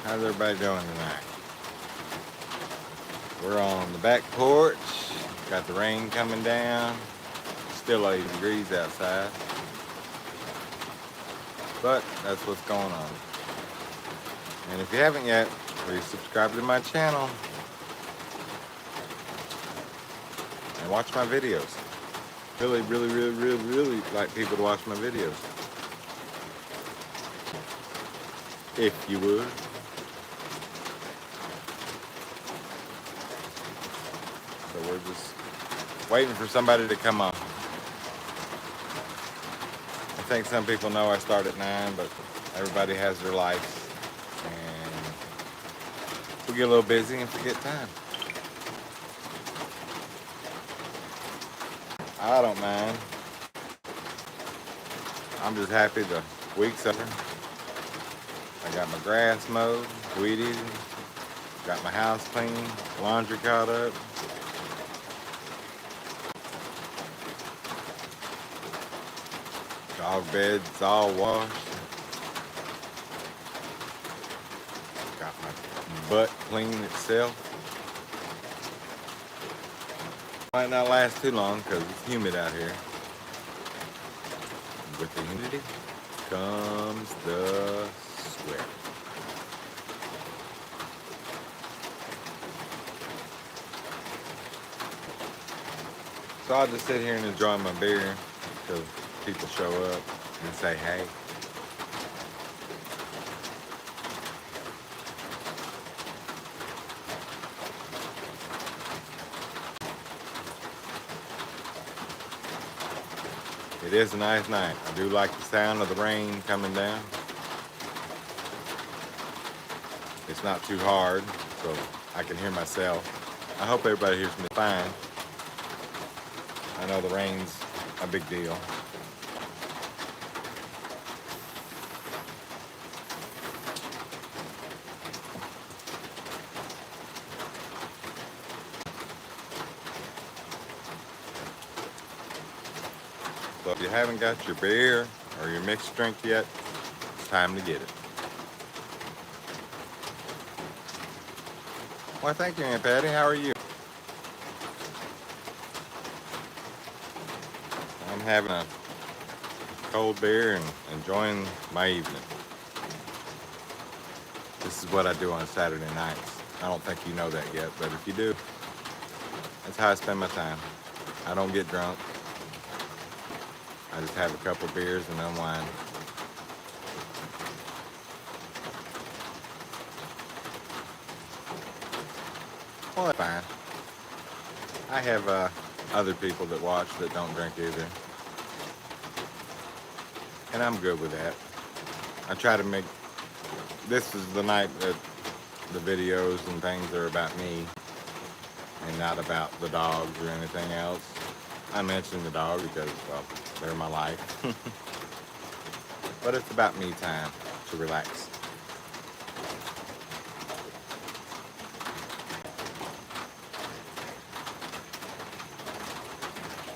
How's everybody doing tonight? We're on the back porch. Got the rain coming down. Still 80 degrees outside. But that's what's going on. And if you haven't yet, please subscribe to my channel and watch my videos. Really like people to watch my videos. If you would. So we're just waiting for somebody to come on. I think some people know I start at 9, but everybody has their lives. And we get a little busy and forget time. I don't mind. I'm just happy the week's over. I got my grass mowed, weeded, got my house clean, laundry caught up. Dog beds all washed. Got my butt clean itself. Might not last too long because it's humid out here. With the humidity comes the sweat. So I'll just sit here and enjoy my beer until people show up and say hey. It is a nice night. I do like the sound of the rain coming down. It's not too hard, so I can hear myself. I hope everybody hears me fine. I know the rain's a big deal. So if you haven't got your beer or your mixed drink yet, it's time to get it. Well, thank you, Aunt Patty. How are you? I'm having a cold beer and enjoying my evening. This is what I do on Saturday nights. I don't think you know that yet, but if you do, that's how I spend my time. I don't get drunk. I just have a couple beers and unwind. Well, that's fine. I have other people that watch that don't drink either. And I'm good with that. I try to make... This is the night that the videos and things are about me and not about the dogs or anything else. I mention the dog because, well, they're my life. But it's about me time to relax.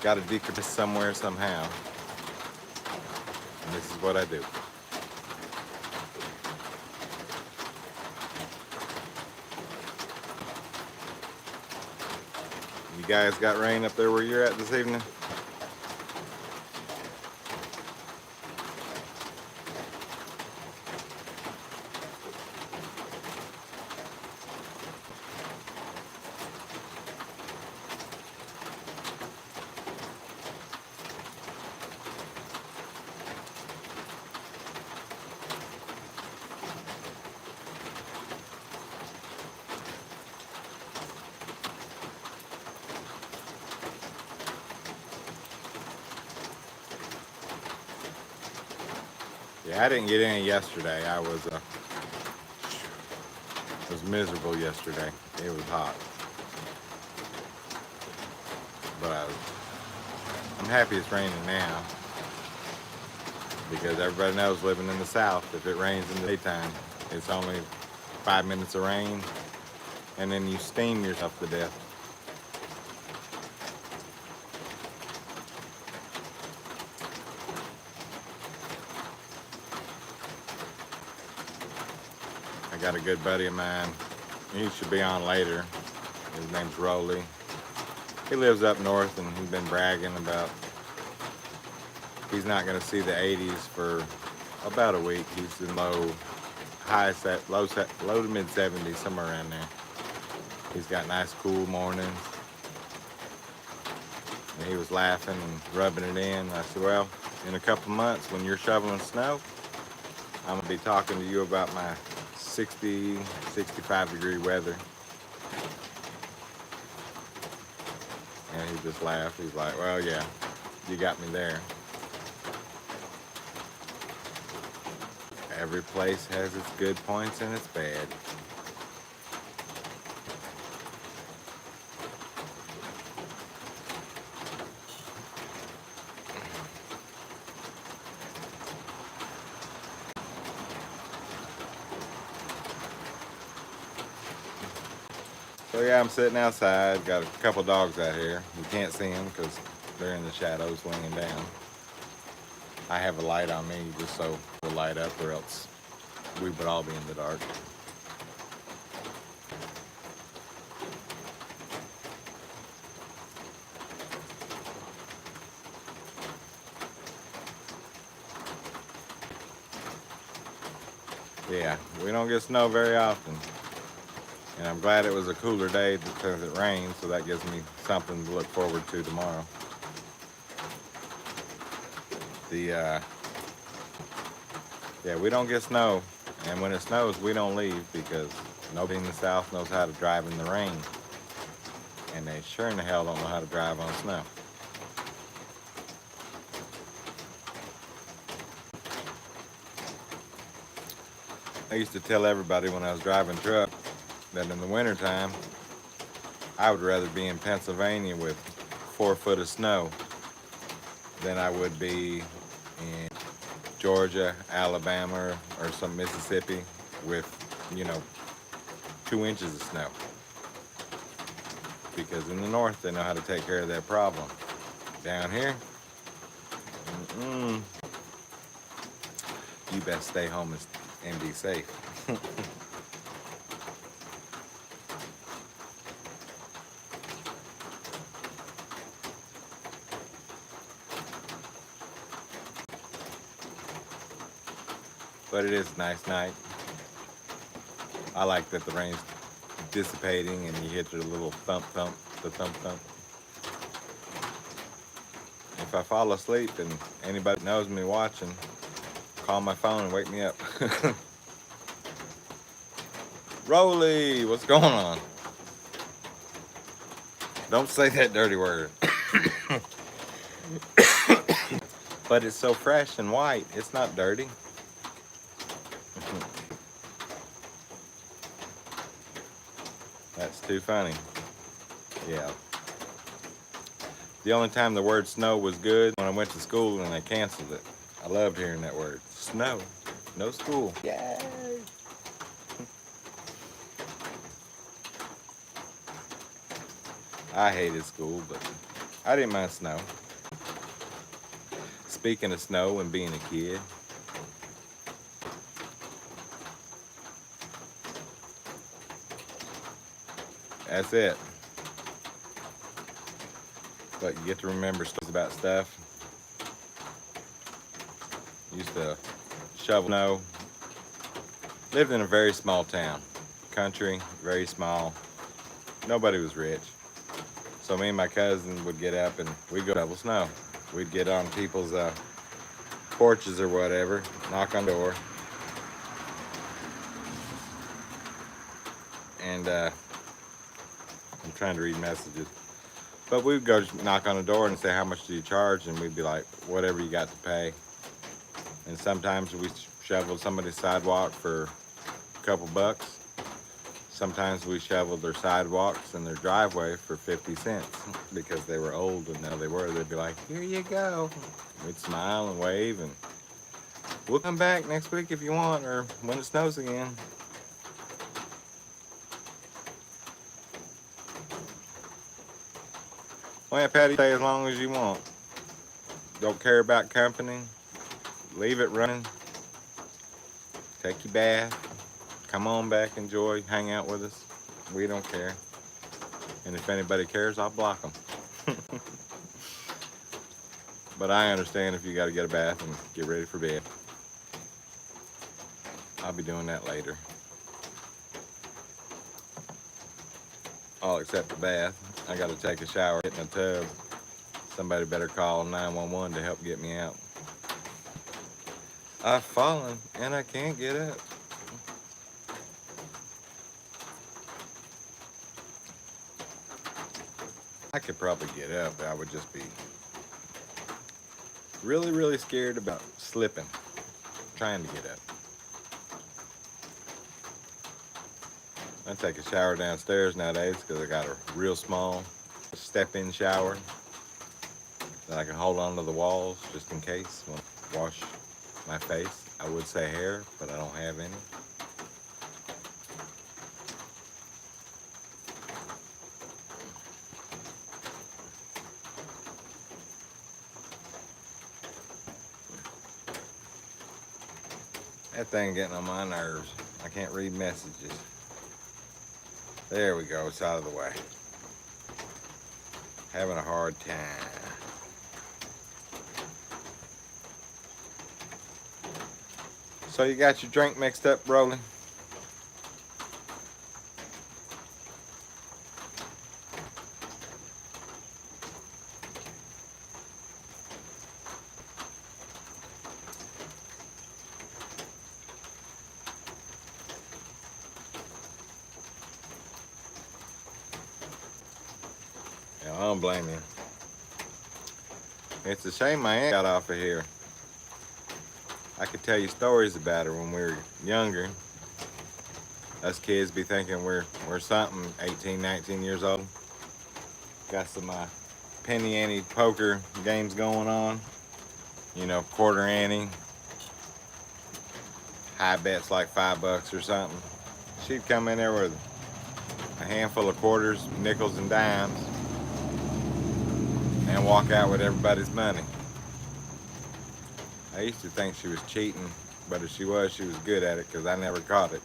Got to decompress somewhere, somehow. And this is what I do. You guys got rain up there where you're at this evening? Yeah, I didn't get any yesterday. I was miserable yesterday. It was hot. But I'm happy it's raining now. Because everybody knows living in the South, if it rains in the daytime, it's only 5 minutes of rain, and then you steam yourself to death. I I got a good buddy of mine. He should be on later. His name's Rolly. He lives up north, and he's been bragging about he's not going to see the 80s for about a week. He's in low to mid 70s, somewhere around there. He's got nice cool mornings. And he was laughing and rubbing it in. I said, well, in a couple months when you're shoveling snow, I'm going to be talking to you about my 60, 65 degree weather. And he just laughed. He's like, well, yeah, you got me there. Every place has its good points and its bad. So yeah, I'm sitting outside. Got a couple dogs out here. You can't see them because they're in the shadows laying down. I have a light on me just so we'll light up, or else we would all be in the dark. Yeah, we don't get snow very often. And I'm glad it was a cooler day because it rained, so that gives me something to look forward to tomorrow. Yeah, we don't get snow, and when it snows, we don't leave because nobody in the South knows how to drive in the rain, and they sure in the hell don't know how to drive on snow. I used to tell everybody when I was driving truck that in the wintertime, I would rather be in Pennsylvania with 4 foot of snow than I would be in Georgia, Alabama, or some Mississippi with, 2 inches of snow. Because in the north, they know how to take care of that problem. Down here, you best stay home and be safe. But it is a nice night. I like that the rain's dissipating and you hit the little thump. If I fall asleep and anybody knows me watching, call my phone and wake me up. Rolly, what's going on? Don't say that dirty word. But it's so fresh and white, it's not dirty. That's too funny. Yeah. The only time the word snow was good when I went to school and they canceled it. I loved hearing that word. Snow. No school. Yay! I hated school, but I didn't mind snow. Speaking of snow and being a kid, that's it. But you get to remember stories about stuff. Used to shovel snow. Lived in a very small town. Country, very small. Nobody was rich. So me and my cousin would get up and we'd go shovel snow. We'd get on people's porches or whatever, knock on the door. And I'm trying to read messages. But we'd go knock on the door and say, how much do you charge? And we'd be like, whatever you got to pay. And sometimes we shoveled somebody's sidewalk for a couple bucks. Sometimes we shoveled their sidewalks and their driveway for 50 cents because they were old and now they were. They'd be like, here you go. We'd smile and wave and we'll come back next week if you want, or when it snows again. Well, yeah, Patty, stay as long as you want. Don't care about company. Leave it running. Take your bath. Come on back, enjoy, hang out with us. We don't care. And if anybody cares, I'll block them. But I understand if you got to get a bath and get ready for bed. I'll be doing that later. All except the bath. I got to take a shower, get in a tub. Somebody better call 911 to help get me out. I've fallen and I can't get up. I could probably get up, but I would just be really, really scared about slipping, trying to get up. I take a shower downstairs nowadays because I got a real small step-in shower that I can hold onto the walls just in case when I wash my face. I would say hair, but I don't have any. That thing getting on my nerves. I can't read messages. There we go, it's out of the way. Having a hard time. So you got your drink mixed up, Rolling? Yeah, I don't blame you. It's a shame my aunt got off of here. I could tell you stories about her when we were younger. Us kids be thinking we're something, 18, 19 years old. Got some penny ante poker games going on. You know, quarter ante. High bets like $5 or something. She'd come in there with a handful of quarters, nickels, and dimes and walk out with everybody's money. I used to think she was cheating, but if she was good at it because I never caught it.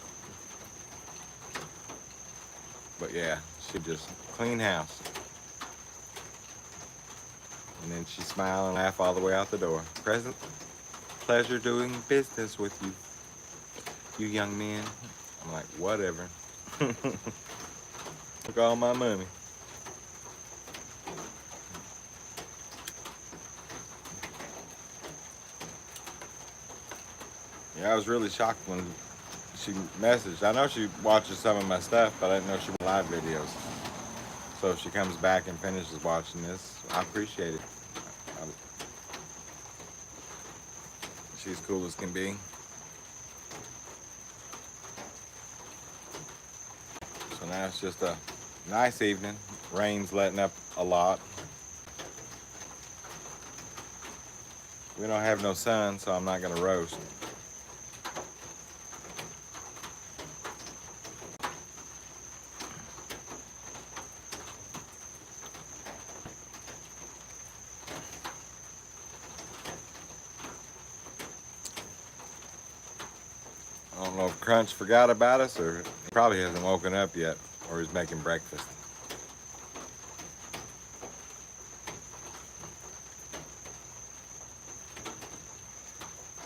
But yeah, she'd just clean house. And then she'd smile and laugh all the way out the door. Present pleasure doing business with you, you young men. I'm like, whatever. Took all my money. Yeah, I was really shocked when she messaged. I know she watches some of my stuff, but I didn't know she watched live videos. So if she comes back and finishes watching this, I appreciate it. She's cool as can be. So now it's just a nice evening. Rain's letting up a lot. We don't have no sun, so I'm not gonna roast. I don't know if Crunch forgot about us or he probably hasn't woken up yet or he's making breakfast.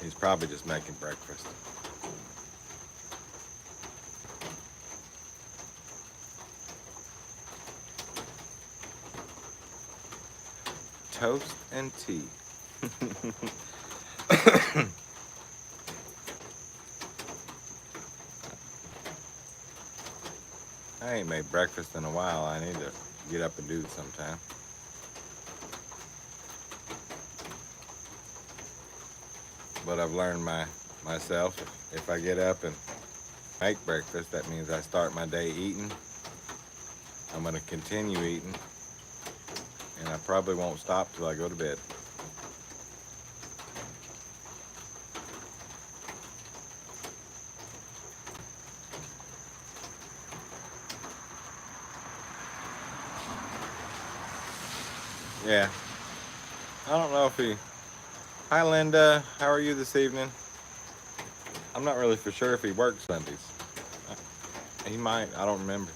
He's probably just making breakfast. Toast and tea. I ain't made breakfast in a while. I need to get up and do it sometime. But I've learned myself, if I get up and make breakfast, that means I start my day eating. I'm gonna continue eating, and I probably won't stop till I go to bed. Yeah. I don't know if he... Hi, Linda. How are you this evening? I'm not really for sure if he works Sundays. He might. I don't remember.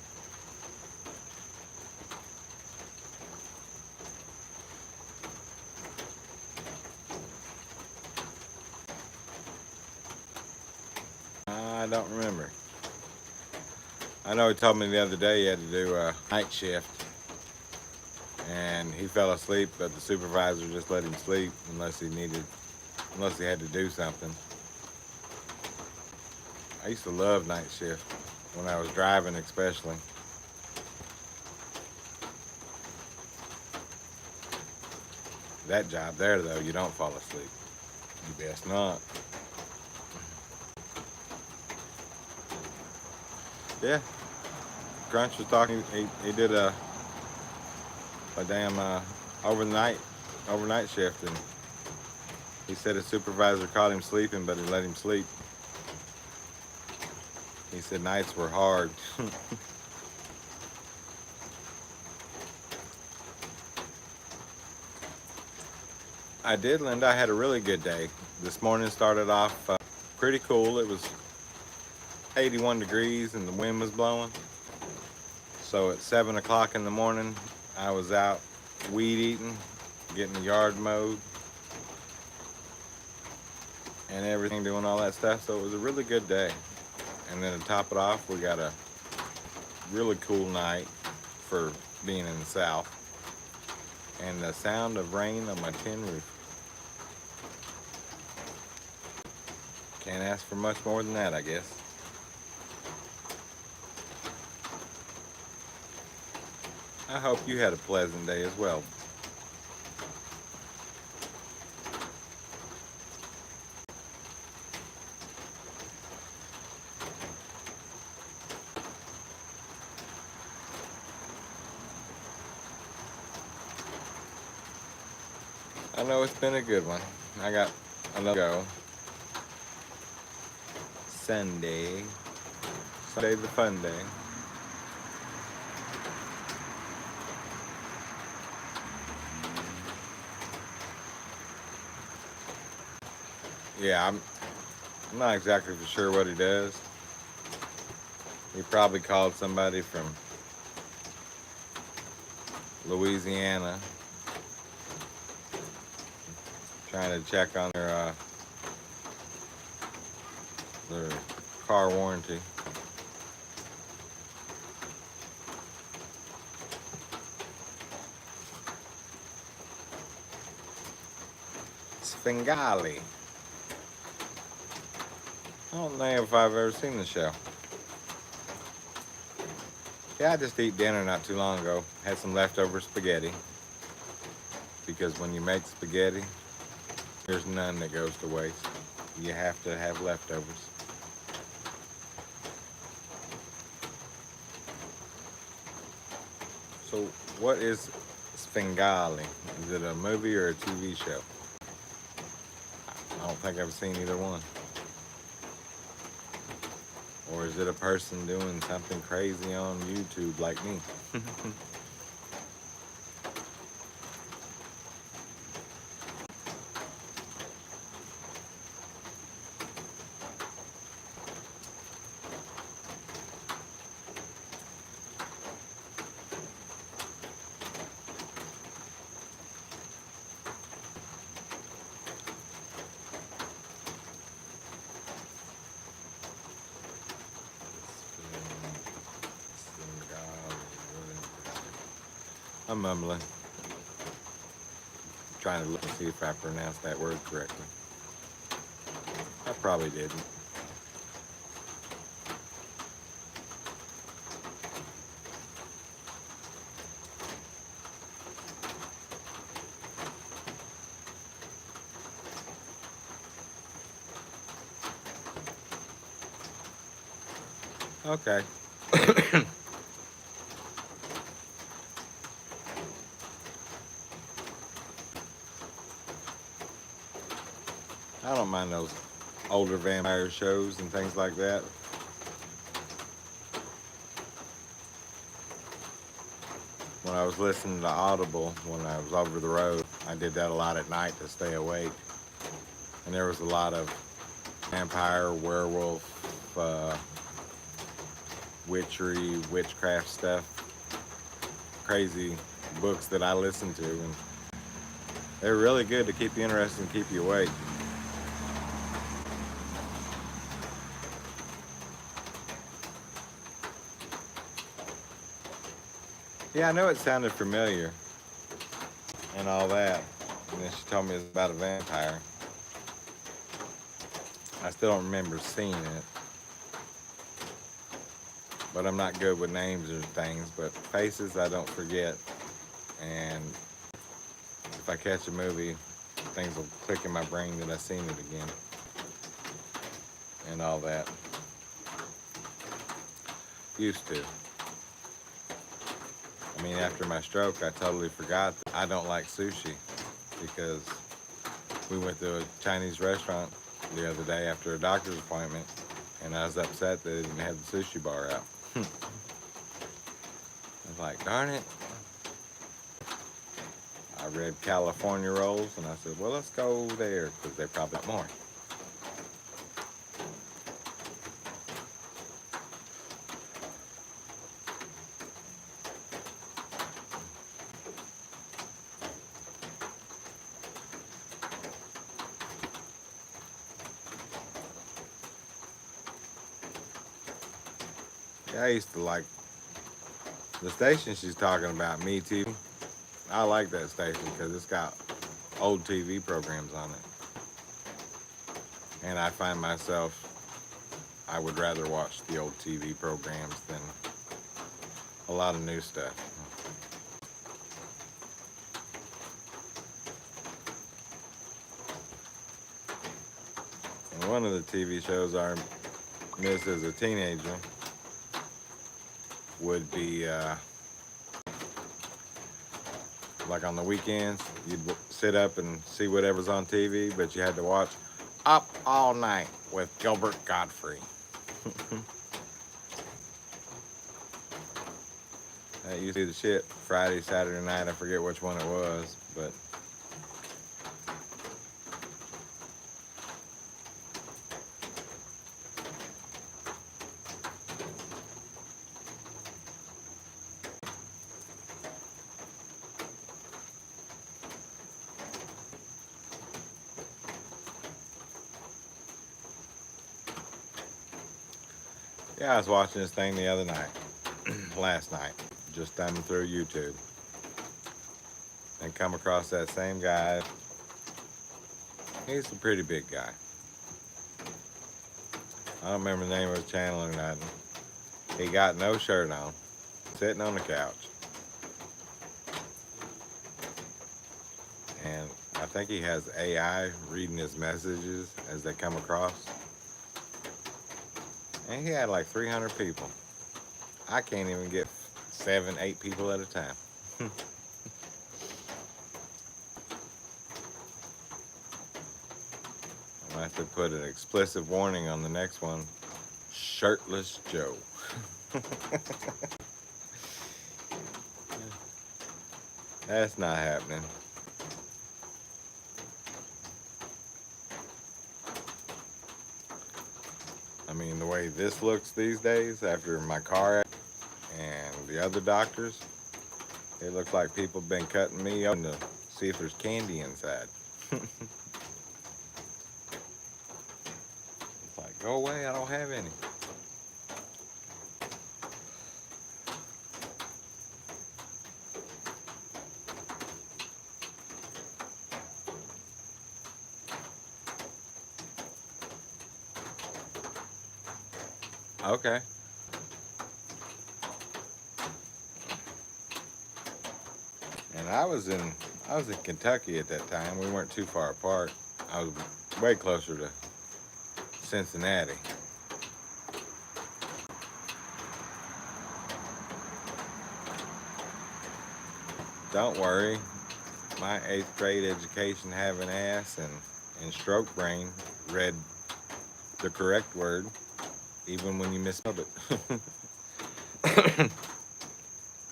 I don't remember. I know he told me the other day he had to do a night shift, and he fell asleep, but the supervisor just let him sleep unless he had to do something. I used to love night shift when I was driving, especially. That job there, though, you don't fall asleep. You best not. Yeah, Crunch was talking. He did a damn overnight shift, and he said his supervisor caught him sleeping, but he let him sleep. He said nights were hard. I did, Linda. I had a really good day. This morning started off pretty cool. It was 81 degrees and the wind was blowing. So at 7 o'clock in the morning, I was out weed eating, getting the yard mowed, and everything, doing all that stuff. So it was a really good day. And then to top it off, we got a really cool night for being in the south. And the sound of rain on my tin roof. Can't ask for much more than that, I guess. I hope you had a pleasant day as well. I know it's been a good one. I got another go. Sunday the fun day. Yeah, I'm not exactly for sure what he does. He probably called somebody from Louisiana trying to check on their car warranty. Svengali. I don't know if I've ever seen the show. Yeah, I just ate dinner not too long ago. Had some leftover spaghetti. Because when you make spaghetti, there's none that goes to waste. You have to have leftovers. So what is Svengali? Is it a movie or a TV show? I don't think I've seen either one. Or is it a person doing something crazy on YouTube like me? I'm mumbling. Trying to look and see if I pronounced that word correctly. I probably didn't. Okay. I don't mind those older vampire shows and things like that. When I was listening to Audible, when I was over the road, I did that a lot at night to stay awake. And there was a lot of vampire, werewolf, witchery, witchcraft stuff, crazy books that I listen to, and they're really good to keep you interested and keep you awake. Yeah, I know it sounded familiar and all that. And then she told me it's about a vampire. I still don't remember seeing it. But I'm not good with names or things. But faces I don't forget. And if I catch a movie, things will click in my brain that I've seen it again. And all that. Used to. I mean, after my stroke, I totally forgot that I don't like sushi, because we went to a Chinese restaurant the other day after a doctor's appointment, and I was upset that they didn't have the sushi bar out. I was like, darn it. I read California rolls, and I said, well, let's go there, because they probably got more. Yeah, I used to like the station she's talking about, Me TV. I like that station because it's got old TV programs on it. And I find myself, I would rather watch the old TV programs than a lot of new stuff. And one of the TV shows I missed as a teenager would be like on the weekends, you'd sit up and see whatever's on TV, but you had to watch Up All Night with Gilbert Godfrey. That used to be the shit. Friday, Saturday night, I forget which one it was, but yeah, I was watching this thing the other night, last night, just thumbing through YouTube, and come across that same guy. He's a pretty big guy. I don't remember the name of his channel or nothing. He got no shirt on, sitting on the couch. And I think he has AI reading his messages as they come across. And he had like 300 people. I can't even get 7, 8 people at a time. I have to put an explicit warning on the next one. Shirtless Joe. That's not happening. I mean, the way this looks these days after my car and the other doctors, it looks like people have been cutting me open to see if there's candy inside. It's like, go away, I don't have any. Okay. And I was in Kentucky at that time. We weren't too far apart. I was way closer to Cincinnati. Don't worry, my 8th grade education having ass and stroke brain read the correct word even when you misspelled it.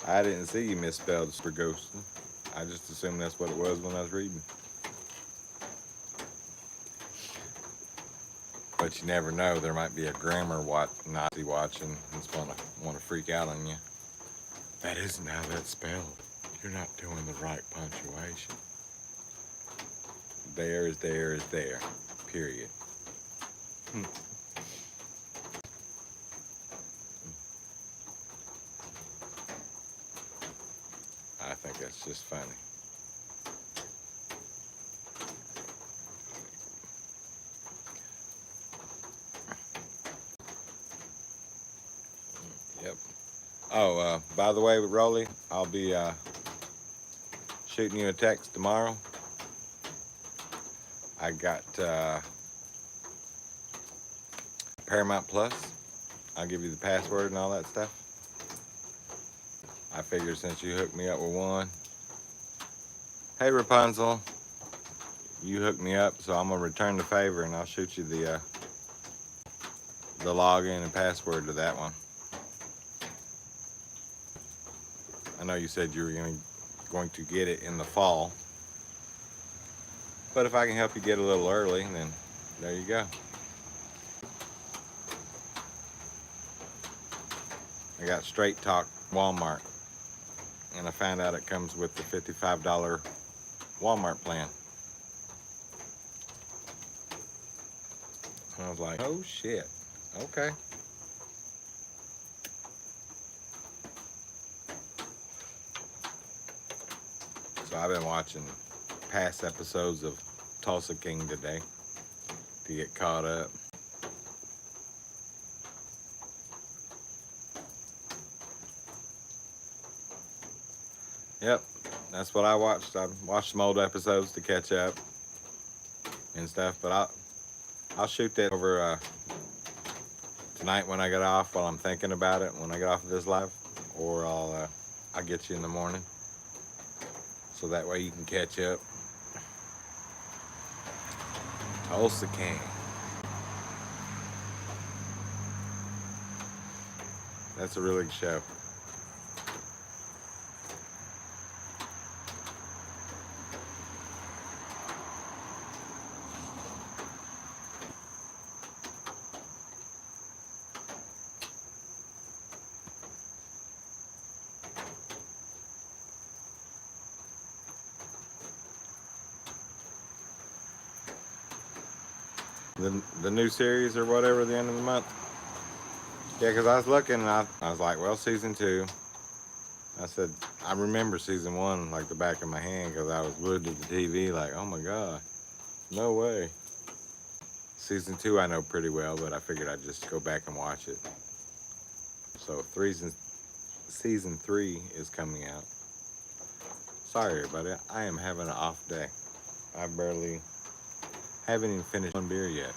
I didn't see you misspelled for ghost. I just assumed that's what it was when I was reading. But But you never know, there might be a grammar Nazi watching and want to freak out on you. That isn't how that's spelled. You're not doing the right punctuation. There is there is there. Period. I think that's just funny. Yep. Oh, by the way, Rolly, I'll be shooting you a text tomorrow. I got Paramount Plus. I'll give you the password and all that stuff. I figured since you hooked me up with one. Hey, Rapunzel. You hooked me up, so I'm going to return the favor and I'll shoot you the login and password to that one. I know you said you were going to get it in the fall. But if I can help you get a little early, then there you go. I got Straight Talk Walmart. And I found out it comes with the $55 Walmart plan. I was like, oh shit, okay. So I've been watching past episodes of Tulsa King today to get caught up. Yep, that's what I watched. I watched some old episodes to catch up and stuff, but I'll shoot that over tonight when I get off, while I'm thinking about it when I get off of this live, or I'll get you in the morning, so that way you can catch up. Tulsa King. That's a really good show. The new series or whatever, the end of the month. Yeah, because I was looking and I was like, well, season 2. I said, I remember season 1 like the back of my hand because I was glued to the TV like, oh my God, no way. Season 2 I know pretty well, but I figured I'd just go back and watch it. So season 3 is coming out. Sorry everybody, I am having an off day. I haven't even finished one beer yet.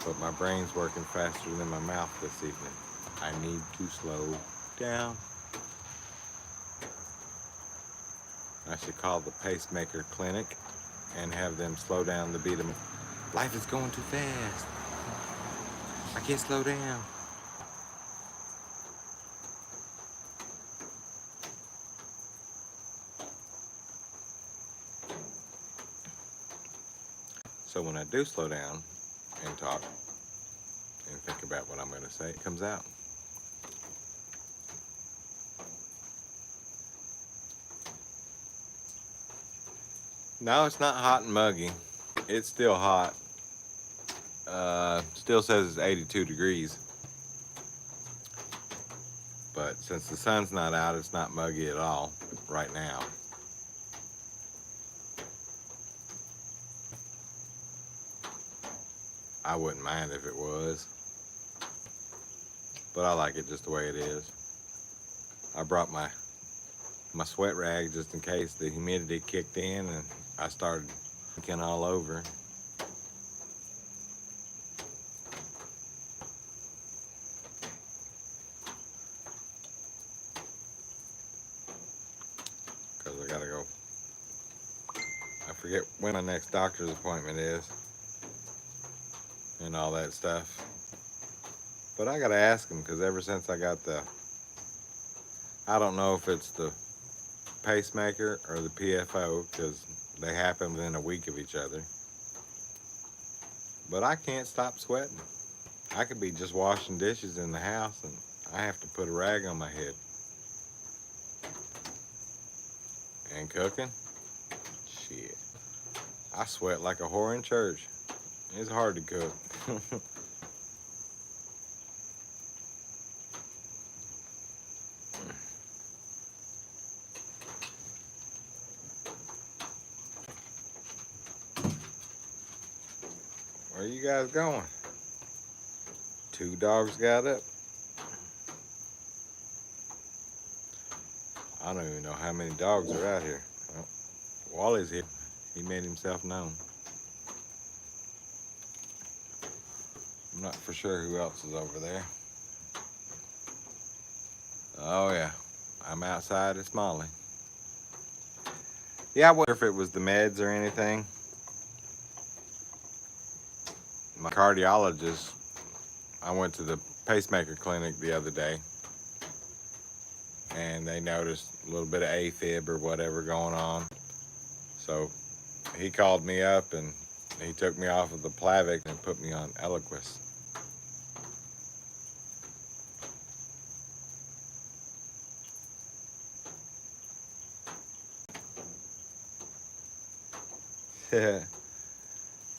But my brain's working faster than my mouth this evening. I need to slow down. I should call the pacemaker clinic and have them slow down the beat of me. Life is going too fast. I can't slow down. So when I do slow down and talk and think about what I'm going to say, it comes out. No, it's not hot and muggy. It's still hot. Still says it's 82 degrees. But since the sun's not out, it's not muggy at all right now. I wouldn't mind if it was. But I like it just the way it is. I brought my sweat rag just in case the humidity kicked in and I started drinking all over. Because I gotta go. I forget when my next doctor's appointment is and all that stuff. But I gotta ask him because ever since I got I don't know if it's the pacemaker or the PFO because they happen within a week of each other. But I can't stop sweating. I could be just washing dishes in the house and I have to put a rag on my head. And cooking? Shit. I sweat like a whore in church. It's hard to cook. Where you guys going? 2 dogs got up. I don't even know how many dogs are out here. Well, Wally's here. He made himself known. I'm not for sure who else is over there. Oh yeah, I'm outside. It's Molly. Yeah, I wonder if it was the meds or anything. My cardiologist, I went to the pacemaker clinic the other day and they noticed a little bit of AFib or whatever going on. So he called me up and he took me off of the Plavix and put me on Eliquis.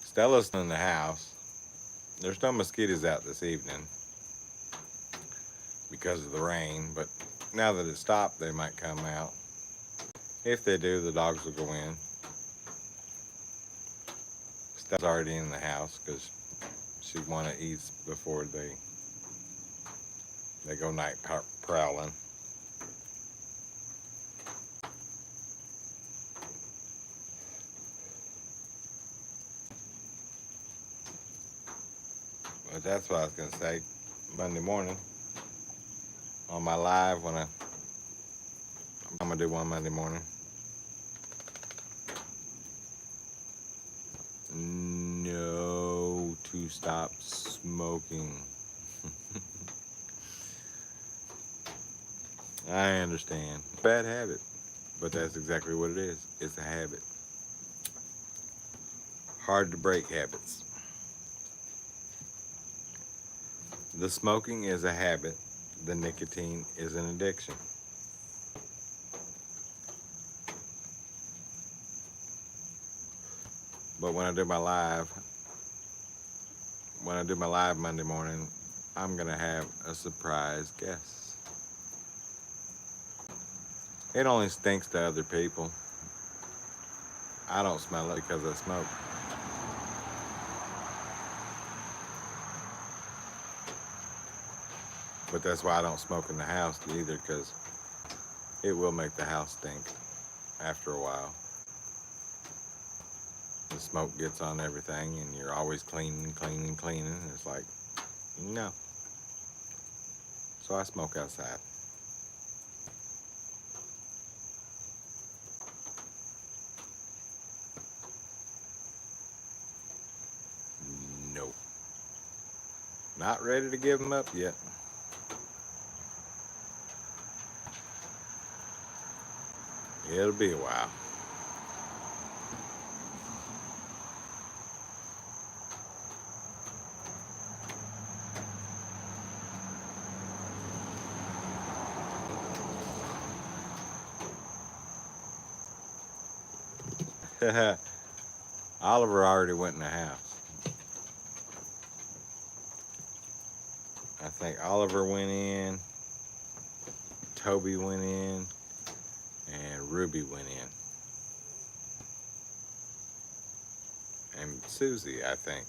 Stella's in the house. There's no mosquitoes out this evening because of the rain, but now that it's stopped, they might come out. If they do, the dogs will go in. Stella's already in the house because she want to eat before they go night prowling. But that's what I was gonna say. Monday morning on my live I'm gonna do one Monday morning. No, to stop smoking. I understand. Bad habit. But that's exactly what it is. It's a habit. Hard to break habits. The smoking is a habit. The nicotine is an addiction. But when I do my live Monday morning, I'm gonna have a surprise guest. It only stinks to other people. I don't smell it because I smoke. But that's why I don't smoke in the house either, because it will make the house stink after a while. The smoke gets on everything and you're always cleaning. It's like, no. So I smoke outside. No. Not ready to give them up yet. It'll be a while. Oliver already went in the house. I think Oliver went in, Toby went in, and Ruby went in. And Susie, I think.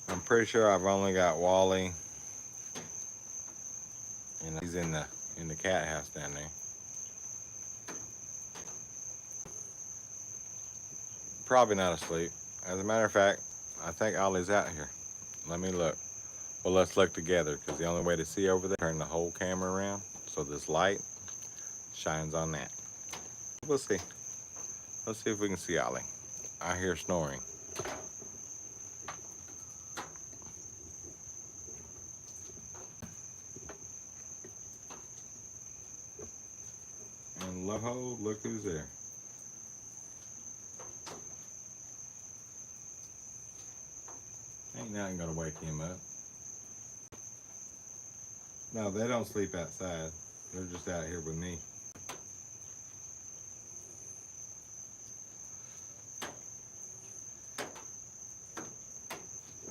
I'm pretty sure I've only got Wally, and he's in the cat house down there. Probably not asleep. As a matter of fact, I think Ollie's out here. Let me look. Well, let's look together, because the only way to see over there, turn the whole camera around so this light shines on that. We'll see. Let's see if we can see Ollie. I hear snoring. And look who's there. Ain't nothing gonna wake him up. No, they don't sleep outside. They're just out here with me.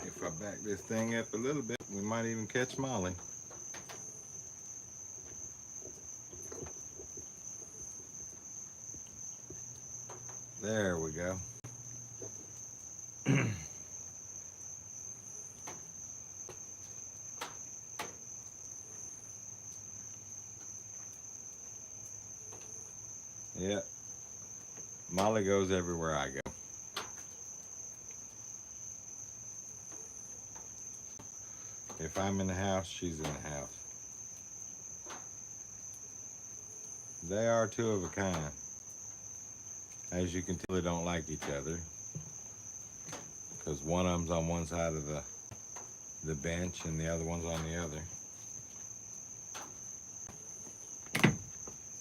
If I back this thing up a little bit, we might even catch Molly. There we go. Yep. Molly goes everywhere I go. If I'm in the house, she's in the house. They are two of a kind. As you can tell, they don't like each other. Because one of them's on one side of the bench and the other one's on the other.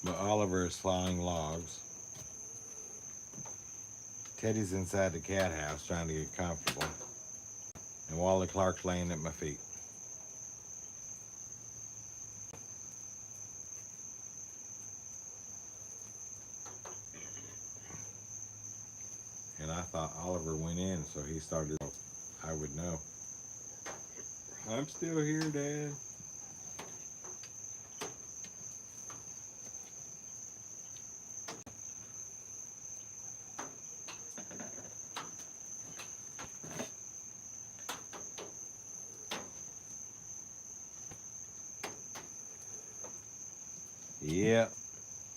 But Oliver is sawing logs. Teddy's inside the cat house trying to get comfortable. And Wally Clark's laying at my feet. And I thought Oliver went in, so he started, I would know. I'm still here, Dad. Yeah,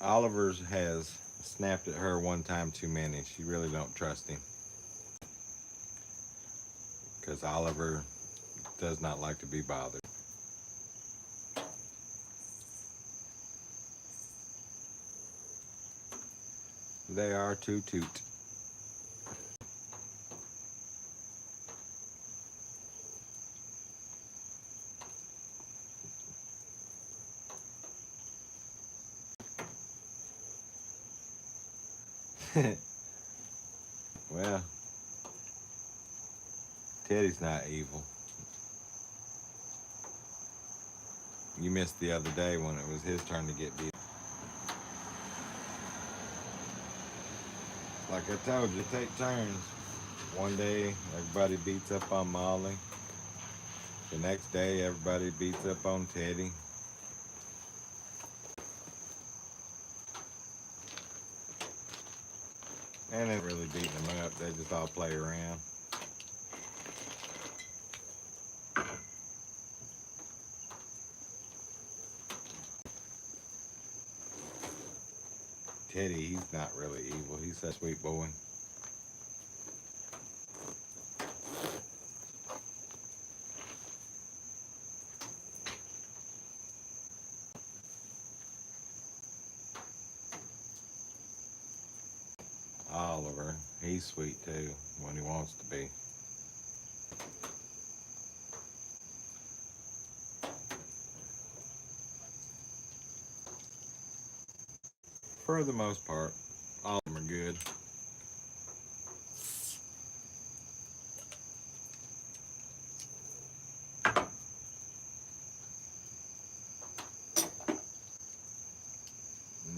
Oliver's has snapped at her one time too many. She really don't trust him. Because Oliver does not like to be bothered. They are toot. Well, Teddy's not evil. You missed the other day when it was his turn to get beat. Like I told you, take turns. One day, everybody beats up on Molly. The next day, everybody beats up on Teddy. And they really beating them up. They just all play around. Teddy, he's not really evil. He's such a sweet boy. Oliver, he's sweet too when he wants to be. For the most part, all of them are good.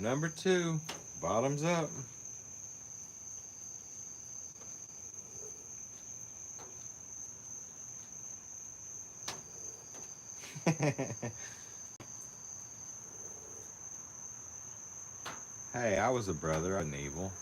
Number 2, bottoms up. Hey, I was a brother. I wasn't evil.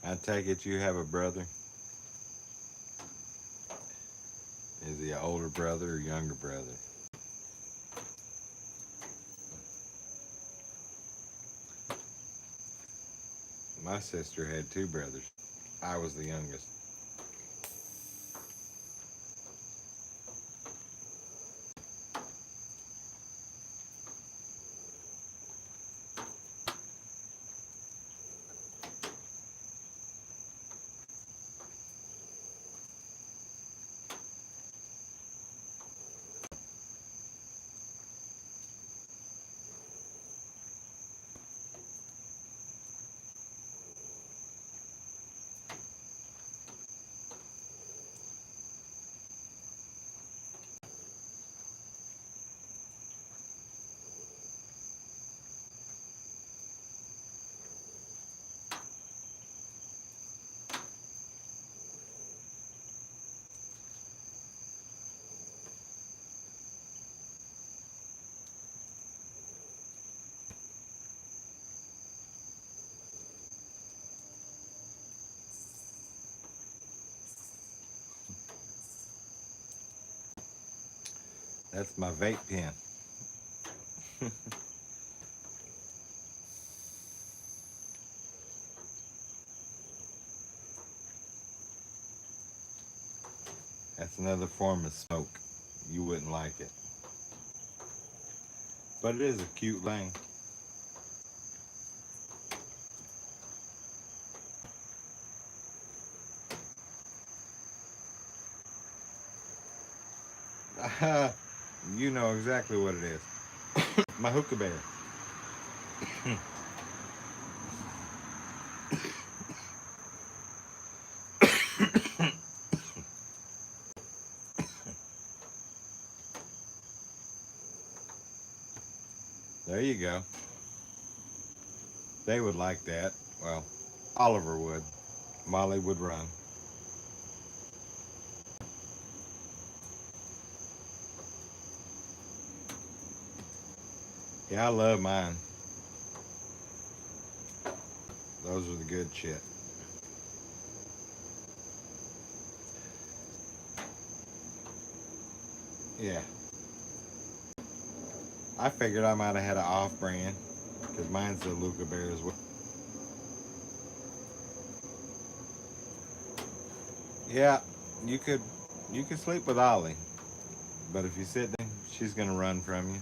I take it you have a brother. Is he an older brother or younger brother? My sister had 2 brothers. I was the youngest. That's my vape pen. That's another form of smoke. You wouldn't like it. But it is a cute thing. You know exactly what it is. My hookah bear. There you go. They would like that. Well, Oliver would. Molly would run. Yeah, I love mine. Those are the good shit. Yeah. I figured I might have had an off brand because mine's a Luca Bear as well. Yeah, you could sleep with Ollie, but if you sit down, she's gonna run from you.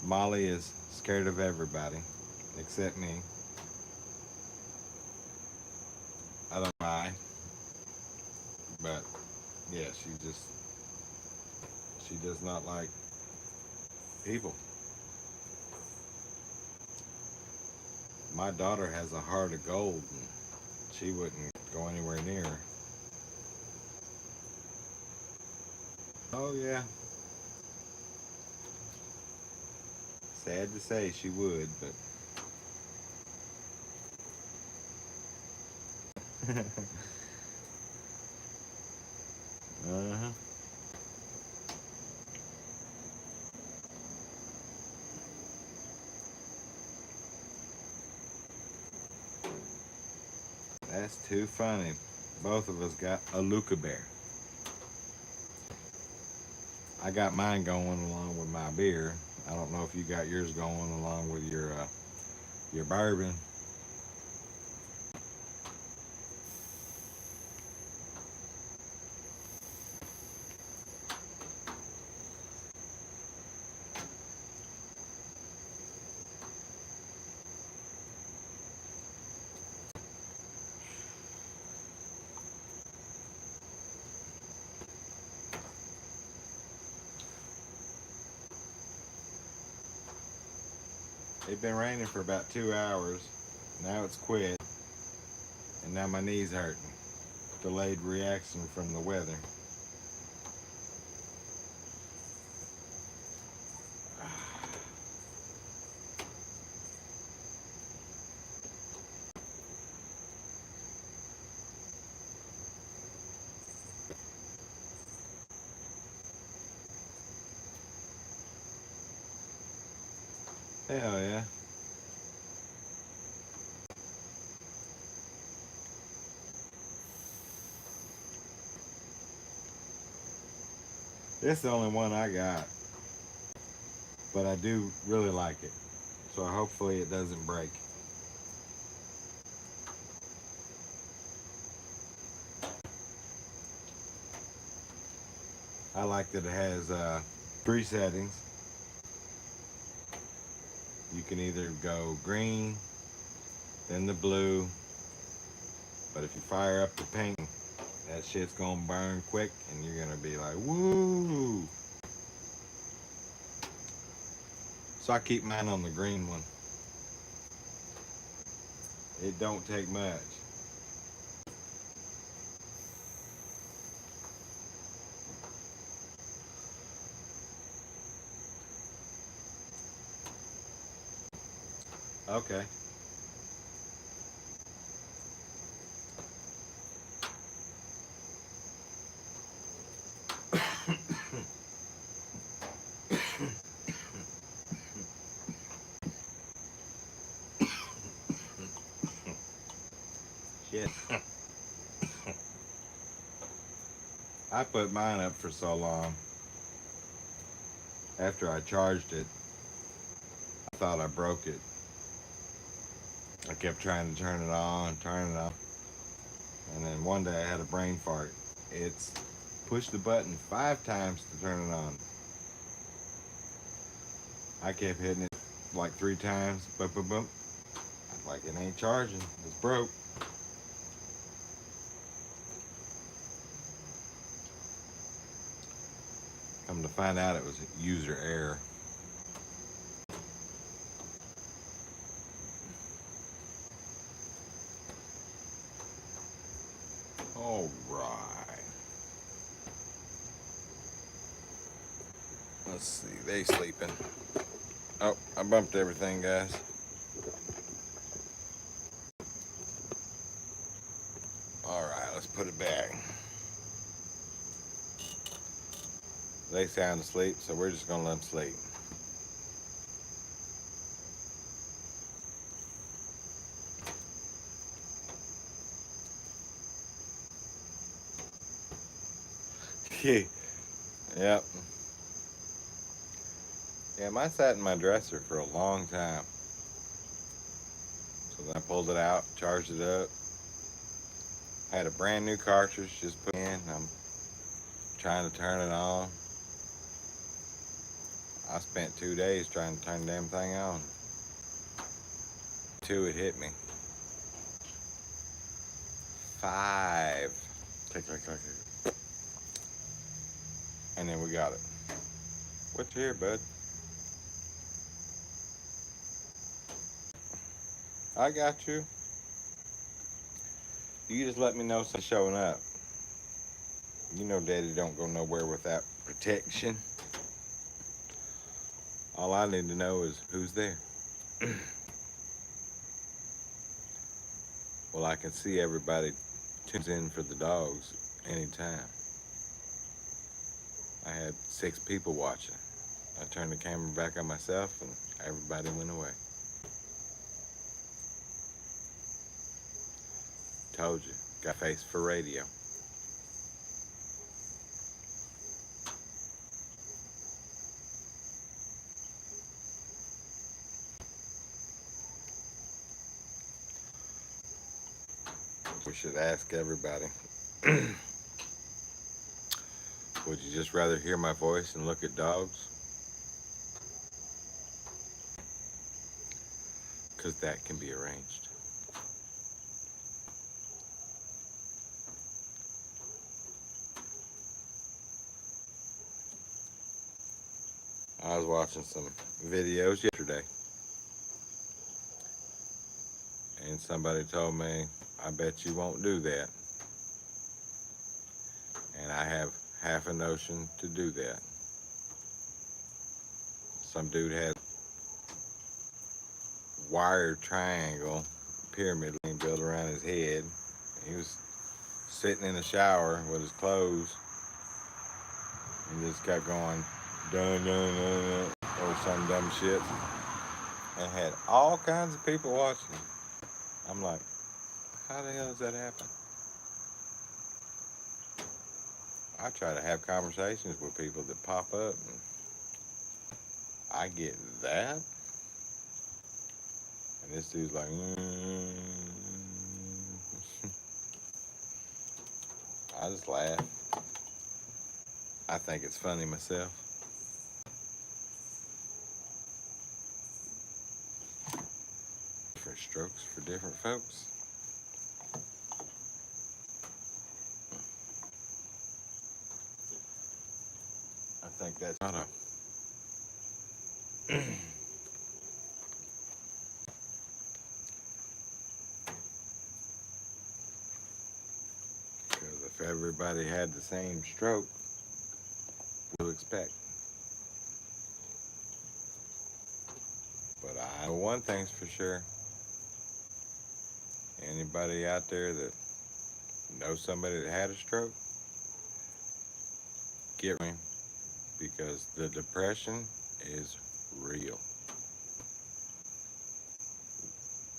Molly is scared of everybody except me. I don't know why, but yeah, she does not like people. My daughter has a heart of gold, and she wouldn't go anywhere near her. Oh yeah, sad to say she would, but uh-huh. That's too funny. Both of us got a Luca Bear. I got mine going along with my beer. I don't know if you got yours going along with your bourbon. It's been raining for about 2 hours. Now it's quit, and now my knees hurting. Delayed reaction from the weather. Hell yeah. This is the only one I got, but I do really like it. So hopefully it doesn't break. I like that it has three settings. You can either go green, then the blue, but if you fire up the pink, that shit's gonna burn quick and you're gonna be like, woo! So I keep mine on the green one. It don't take much. Okay. Shit. I put mine up for so long. After I charged it, I thought I broke it. I kept trying to turn it on, and then one day I had a brain fart. It's pushed the button 5 times to turn it on. I kept hitting it like 3 times. Boom, boom, boom. I'm like, it ain't charging. It's broke. Come to find out, it was user error. All right. Let's see. They sleeping. Oh, I bumped everything, guys. All right, let's put it back. They sound asleep, so we're just gonna let them sleep. Yep. Yeah, mine sat in my dresser for a long time. So then I pulled it out, charged it up. Had a brand new cartridge just put in. I'm trying to turn it on. I spent 2 days trying to turn the damn thing on. Two, it hit me. 5. Click, click, click, click. And then we got it. What's here, bud? I got you. You just let me know something's showing up. You know Daddy don't go nowhere without protection. All I need to know is who's there. Well, I can see everybody tunes in for the dogs anytime. I had 6 people watching. I turned the camera back on myself and everybody went away. Told you, got face for radio. We should ask everybody. Would you just rather hear my voice and look at dogs? Because that can be arranged. I was watching some videos yesterday, and somebody told me, I bet you won't do that. And I have half a notion to do that. Some dude had wire triangle pyramid built around his head. He was sitting in the shower with his clothes and just kept going dun dun dun dun or some dumb shit, and had all kinds of people watching. I'm like, how the hell does that happen? I try to have conversations with people that pop up, and I get that, and this dude's like, I just laugh. I think it's funny myself. Different strokes for different folks. I think that's not a because if everybody had the same stroke, what do you expect? But I know one thing's for sure. Anybody out there that knows somebody that had a stroke, get me, because the depression is real.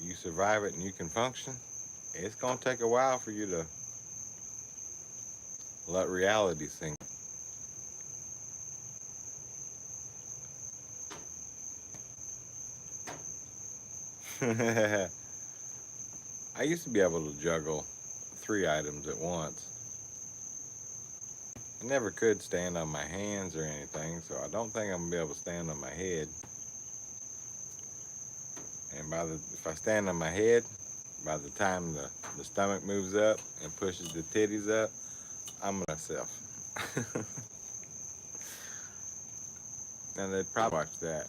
You survive it and you can function. It's gonna take a while for you to let reality sink. I used to be able to juggle 3 items at once. I never could stand on my hands or anything, so I don't think I'm gonna be able to stand on my head. And if I stand on my head, by the time the stomach moves up and pushes the titties up, I'm myself. And they'd probably watch that.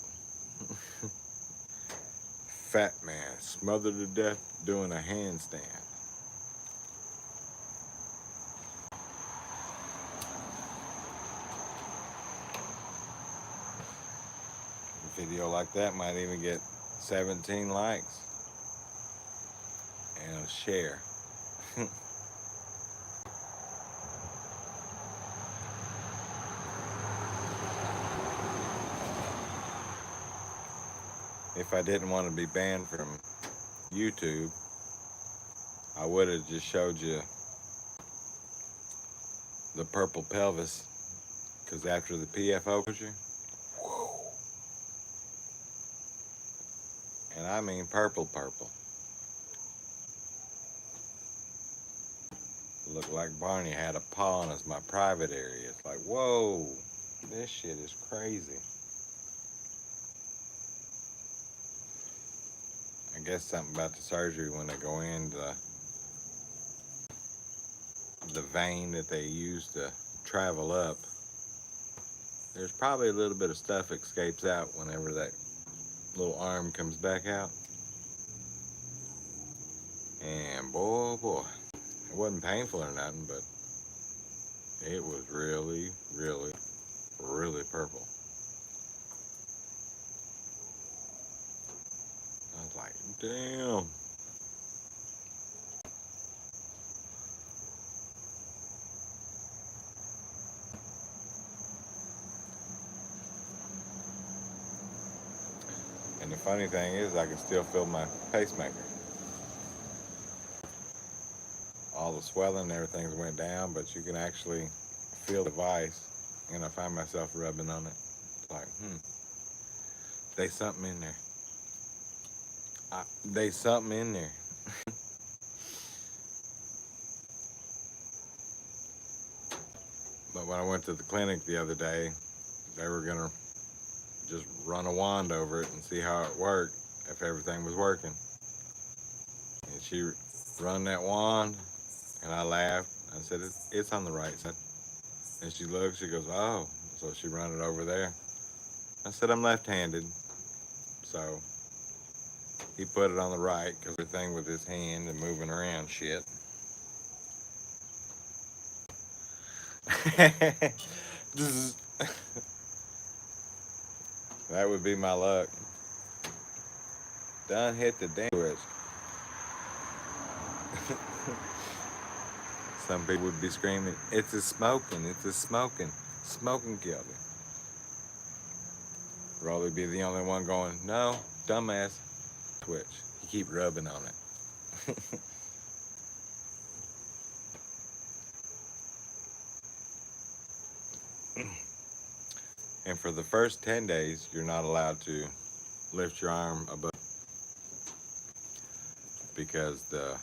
Fat man smothered to death doing a handstand. A video like that might even get 17 likes and a share. If I didn't want to be banned from YouTube, I would have just showed you the purple pelvis, because after the PFO picture, and I mean purple, looked like Barney had a paw on my private area. It's like, whoa, this shit is crazy. I guess something about the surgery when they go in, the vein that they use to travel up, there's probably a little bit of stuff escapes out whenever that little arm comes back out. And boy, it wasn't painful or nothing, but it was really, really, really purple. I was like, damn. And the funny thing is, I can still feel my pacemaker. All the swelling and everything went down, but you can actually feel the device. And I find myself rubbing on it. It's like, there's something in there. There's something in there. But when I went to the clinic the other day, they were gonna just run a wand over it and see how it worked, if everything was working. And she run that wand, and I laughed. I said, it's on the right side. And she looked, she goes, oh. So she run it over there. I said, I'm left-handed. So he put it on the right, because everything with his hand and moving around shit. That would be my luck. Done hit the damn switch. Some people would be screaming, it's a smoking, smoking killed me. Probably be the only one going, no, dumbass, twitch. You keep rubbing on it. And for the first 10 days, you're not allowed to lift your arm above, because the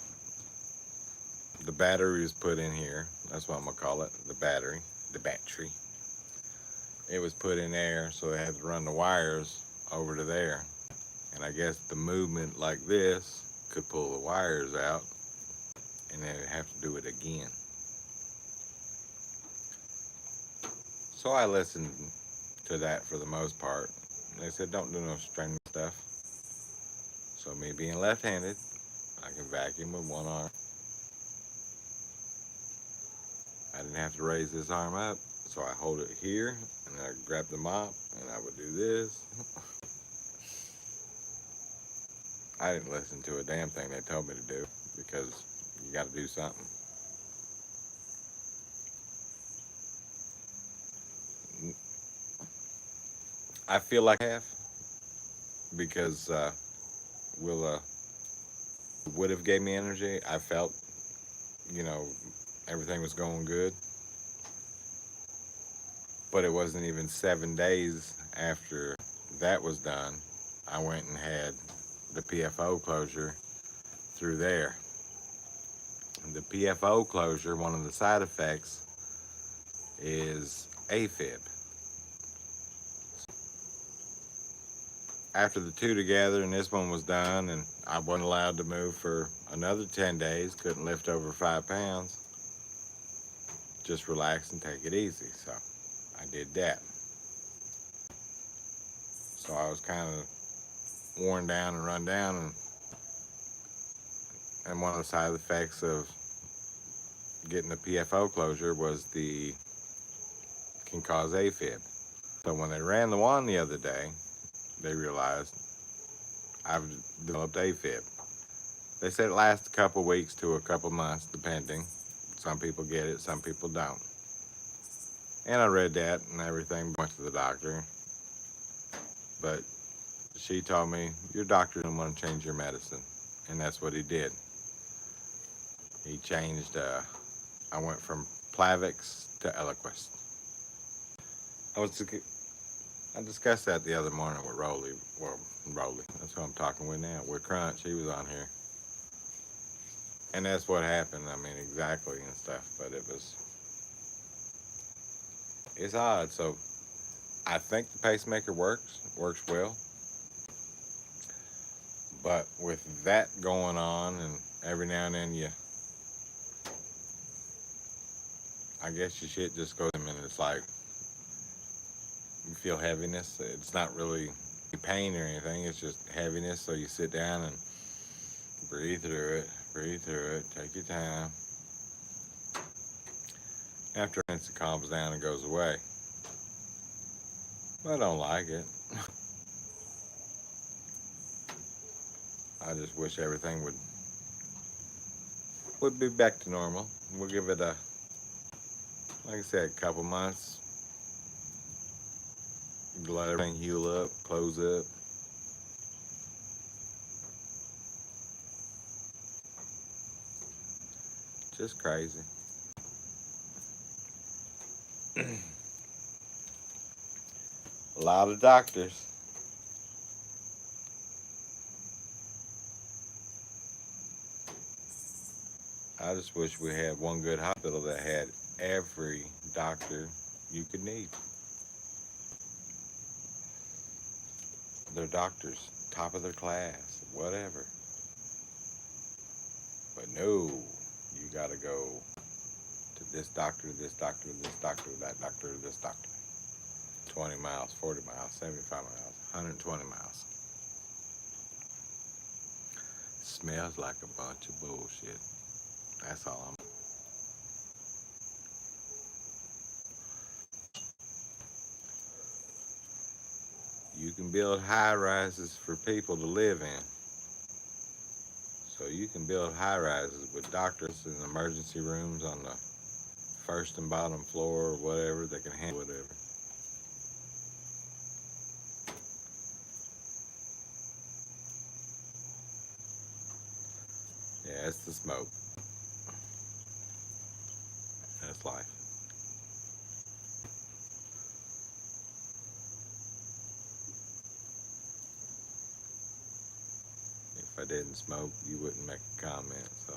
battery is put in here. That's what I'm gonna call it, the battery. It was put in there, so they had to run the wires over to there. And I guess the movement like this could pull the wires out, and then they'd have to do it again. So I listened to that for the most part. They said don't do no string stuff. So me being left-handed, I can vacuum with one arm. I didn't have to raise this arm up, so I hold it here, and I grab the mop, and I would do this. I didn't listen to a damn thing they told me to do, because you got to do something. I feel like I have, because Willa would have gave me energy. I felt, everything was going good. But it wasn't even 7 days after that was done, I went and had the PFO closure through there. The PFO closure, one of the side effects is AFib. After the two together and this one was done, and I wasn't allowed to move for another 10 days, couldn't lift over 5 pounds, just relax and take it easy. So I did that. So I was kind of worn down and run down, and one of the side effects of getting the PFO closure was can cause AFib. So when they ran the one the other day, they realized I've developed AFib. They said it lasts a couple weeks to a couple months, depending. Some people get it, some people don't. And I read that and everything, went to the doctor. But she told me, your doctor didn't want to change your medicine. And that's what he did. He changed, I went from Plavix to Eliquis. I discussed that the other morning with Rolly. Well, Rolly, that's who I'm talking with now. With Crunch, he was on here. And that's what happened, I mean, exactly and stuff. But it's odd. So I think the pacemaker works well. But with that going on, and every now and then I guess your shit just goes in, and it's like, you feel heaviness. It's not really pain or anything, it's just heaviness. So you sit down and breathe through it, take your time. After it calms down and goes away. But I don't like it. I just wish everything would be back to normal. We'll give it like I said, a couple months. Let everything heal up, close up. Just crazy. A lot of doctors. I just wish we had one good hospital that had every doctor you could need. They're doctors, top of their class, whatever. But no, you gotta go to this doctor, this doctor, this doctor, that doctor, this doctor. 20 miles, 40 miles, 75 miles, 120 miles. Smells like a bunch of bullshit. That's all I'm. You can build high rises for people to live in. So you can build high rises with doctors in emergency rooms on the first and bottom floor or whatever that can handle whatever. Yeah, it's the smoke. That's life. If I didn't smoke, you wouldn't make a comment, so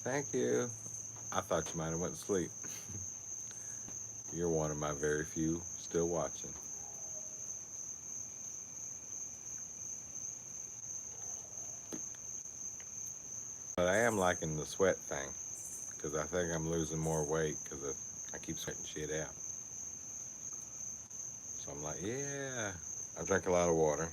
thank you. I thought you might have went to sleep. You're one of my very few still watching. But I am liking the sweat thing, because I think I'm losing more weight because I keep sweating shit out. So I'm like, yeah. I drink a lot of water.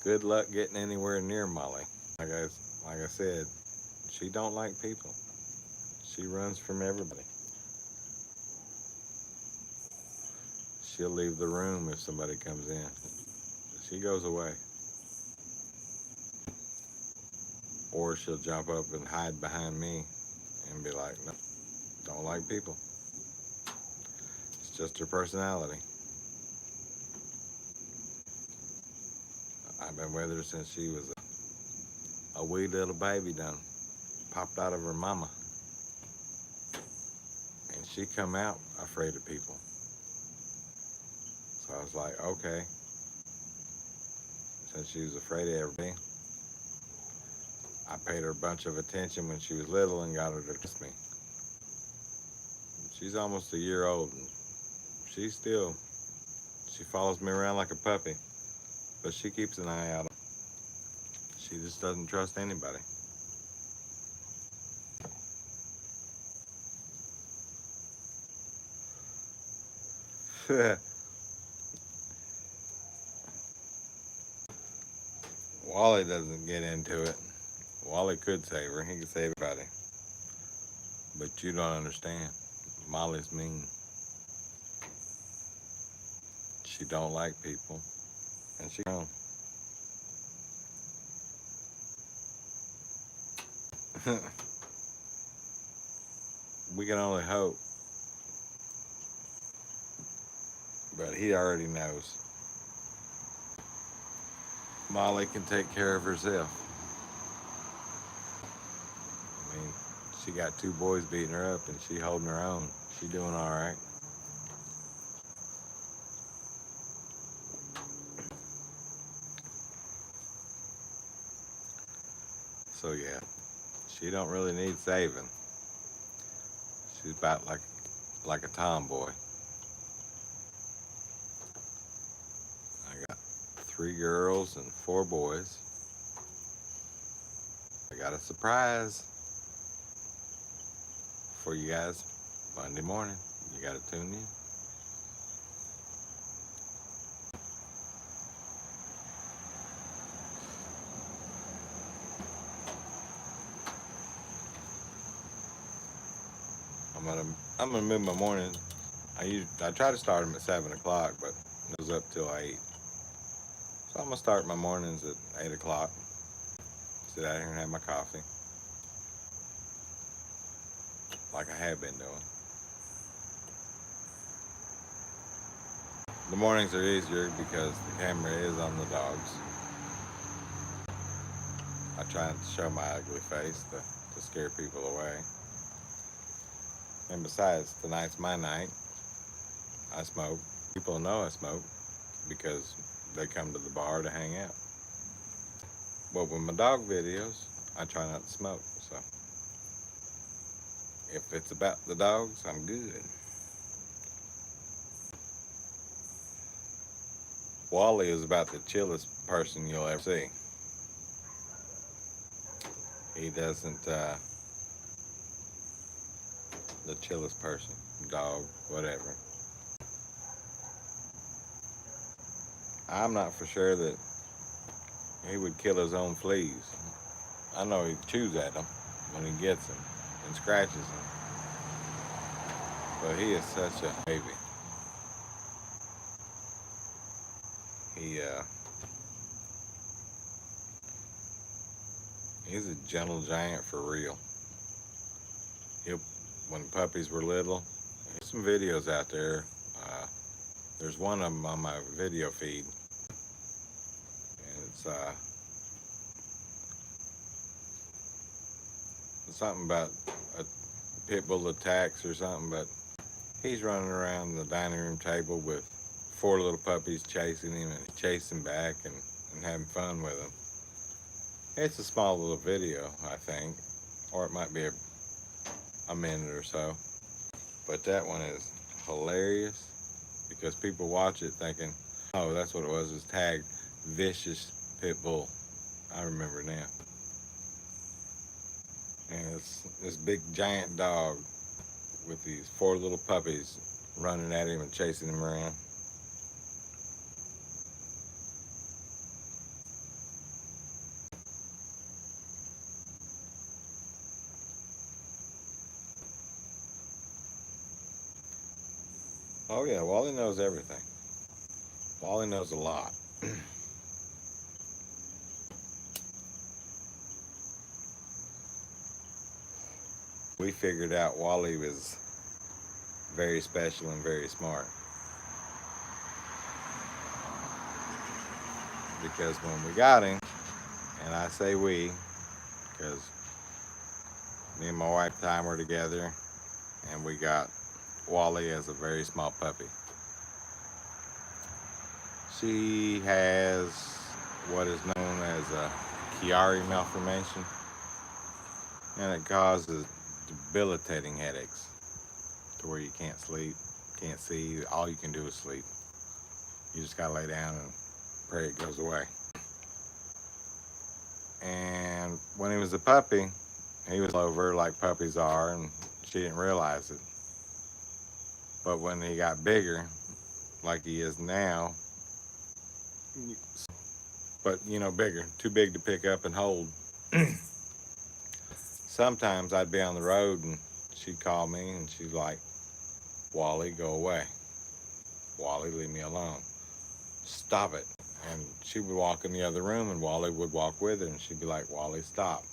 Good luck getting anywhere near Molly. Like I said, she don't like people. She runs from everybody. She'll leave the room if somebody comes in. She goes away. Or she'll jump up and hide behind me and be like, no, don't like people. It's just her personality. I've been with her since she was a wee little baby done popped out of her mama. And she come out afraid of people. So I was like, okay. Since she was afraid of everything, I paid her a bunch of attention when she was little and got her to trust me. She's almost a year old and she follows me around like a puppy, but she keeps an eye out. She just doesn't trust anybody. Wally doesn't get into it. Wally could save her. He could save everybody. But you don't understand. Molly's mean. She don't like people. And she don't. We can only hope. But he already knows. Molly can take care of herself. I mean, she got 2 boys beating her up and she holding her own. She doing all right. So yeah, she don't really need saving. She's about like a tomboy. I got 3 girls and 4 boys. I got a surprise for you guys Monday morning. You got to tune in. I'm gonna move my morning. I try to start them at 7 o'clock, but it goes up till 8. So I'm gonna start my mornings at 8 o'clock. Sit out here and have my coffee, like I have been doing. The mornings are easier because the camera is on the dogs. I try not to show my ugly face to scare people away. And besides, tonight's my night. I smoke. People know I smoke because they come to the bar to hang out. But with my dog videos, I try not to smoke. So if it's about the dogs, I'm good. Wally is about the chillest person you'll ever see. He doesn't, the chillest person, dog, whatever. I'm not for sure that he would kill his own fleas. I know he chews at them when he gets them and scratches them. But he is such a baby. He's a gentle giant for real. When puppies were little, there's some videos out there. There's one of them on my video feed, and it's something about a pit bull attacks or something. But he's running around the dining room table with 4 little puppies chasing him and chasing back and having fun with him. It's a small little video, I think, or it might be a minute or so. But that one is hilarious because people watch it thinking, oh, that's what it was. It's tagged vicious pit bull. I remember now. And it's this big giant dog with these 4 little puppies running at him and chasing him around. Oh yeah, Wally knows everything. Wally knows a lot. We figured out Wally was very special and very smart. because when we got him, and I say we, because me and my wife at the time were together, and we got Wally as a very small puppy. She has what is known as a Chiari malformation, and it causes debilitating headaches to where you can't sleep, can't see, all you can do is sleep. You just gotta lay down and pray it goes away. And when he was a puppy, he was over like puppies are, and she didn't realize it. But when he got bigger, like he is now, but bigger, too big to pick up and hold. Sometimes I'd be on the road and she'd call me and she's like, Wally, go away. Wally, leave me alone. Stop it. And she would walk in the other room and Wally would walk with her and she'd be like, Wally, stop.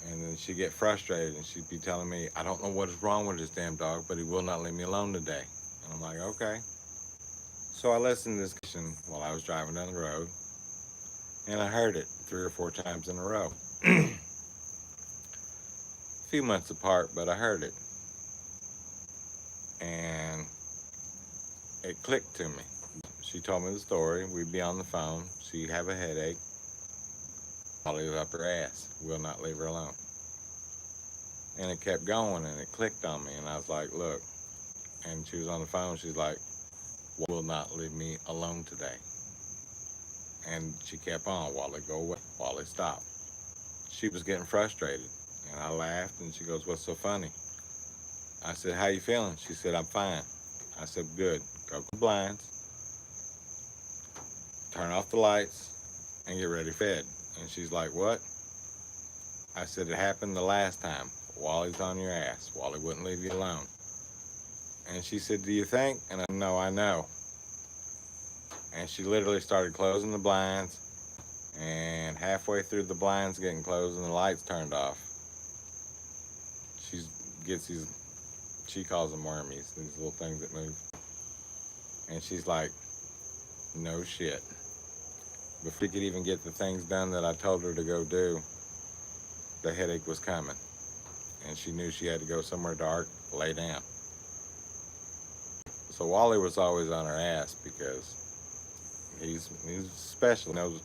And then she'd get frustrated and she'd be telling me, I don't know what is wrong with this damn dog, but he will not leave me alone today. And I'm like, okay. So I listened to this conversation while I was driving down the road, and I heard it 3 or 4 times in a row. A few months apart, but I heard it. And it clicked to me. She told me the story. We'd be on the phone. She'd have a headache. I'll leave up her ass. Will not leave her alone. And it kept going, and it clicked on me. And I was like, look. And she was on the phone. She's like, will not leave me alone today. And she kept on. Wally, go away. Wally, stop. She was getting frustrated. And I laughed, and she goes, what's so funny? I said, how you feeling? She said, I'm fine. I said, good. Go to the blinds, turn off the lights, and get ready for bed. And she's like, what? I said, it happened the last time. Wally's on your ass. Wally wouldn't leave you alone. And she said, do you think? And I said, no, I know. And she literally started closing the blinds, and halfway through the blinds getting closed and the lights turned off, she gets these, she calls them wormies, these little things that move. And she's like, no shit. Before she could even get the things done that I told her to go do, the headache was coming. And she knew she had to go somewhere dark, lay down. So Wally was always on her ass because he's special. He knows,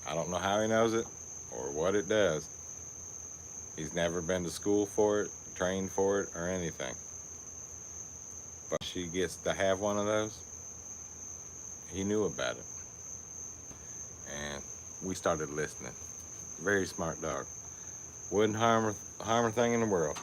I don't know how he knows it or what it does. He's never been to school for it, trained for it, or anything. But she gets to have one of those. He knew about it. And we started listening. Very smart dog. Wouldn't harm a thing in the world.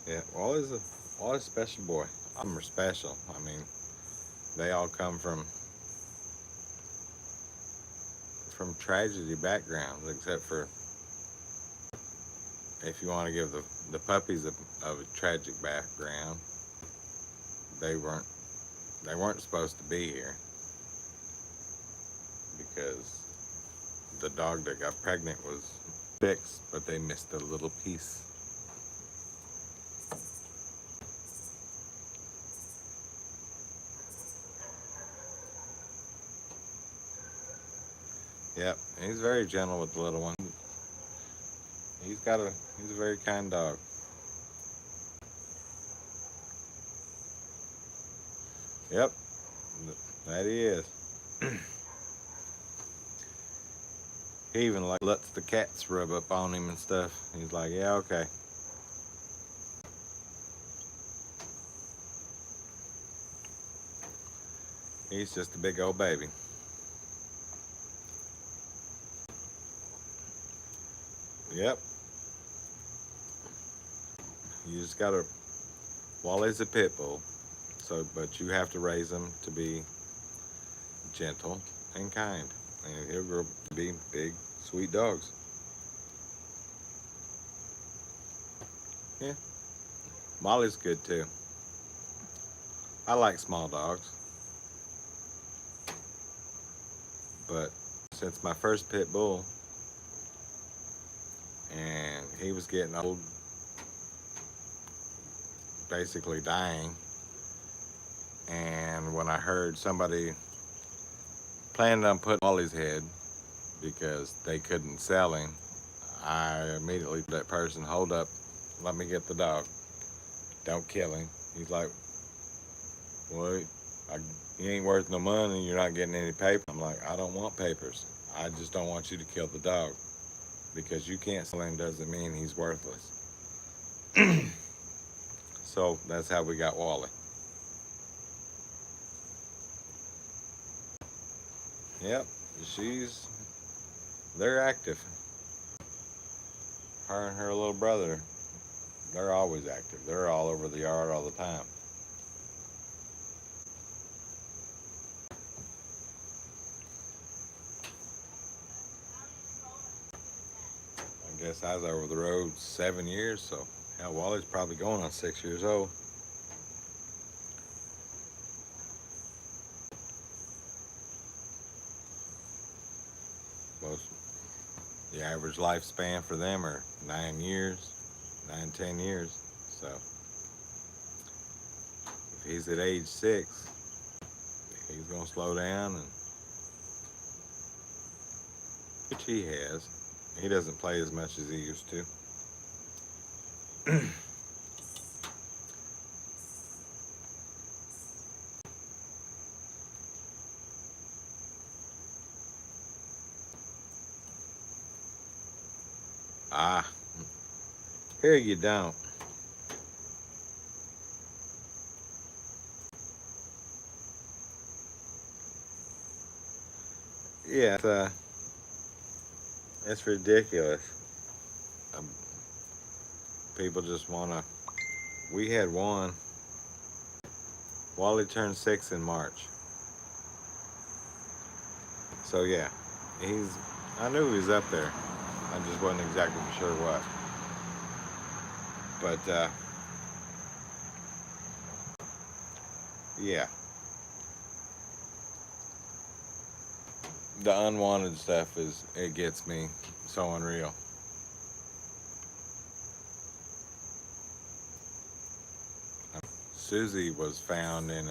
Yeah, Wally's a special boy. I'm special. I mean, they all come from tragedy backgrounds, except for if you want to give the puppies of a tragic background, they weren't supposed to be here because the dog that got pregnant was fixed, but they missed a little piece. Yep, he's very gentle with the little one. He's a very kind dog. Yep, that he is. He even lets the cats rub up on him and stuff. He's like, yeah, okay. He's just a big old baby. Yep. You just gotta, Wally's a pit bull, but you have to raise him to be gentle and kind. And he'll grow up to be big, sweet dogs. Yeah. Molly's good too. I like small dogs, but since my first pit bull, and he was getting old, basically dying, and when I heard somebody planned on putting Wally's head because they couldn't sell him, I immediately told that person, hold up, let me get the dog. Don't kill him. He's like, well, he ain't worth no money. You're not getting any paper. I'm like, I don't want papers. I just don't want you to kill the dog. Because you can't sell him doesn't mean he's worthless. So that's how we got Wally. Yep, they're active. Her and her little brother, they're always active. They're all over the yard all the time. I guess I was over the road 7 years, so hell, Wally's probably going on 6 years old. Most the average lifespan for them are 9 years, 9, 10 years. So if he's at age 6, he's gonna slow down, and which he has. He doesn't play as much as he used to. Ah, here you don't. Yeah, it's ridiculous. Um, People just wanna. We had one. Wally turned 6 in March. So yeah, he's. I knew he was up there. I just wasn't exactly sure what. But yeah, the unwanted stuff it gets me so unreal. Susie was found in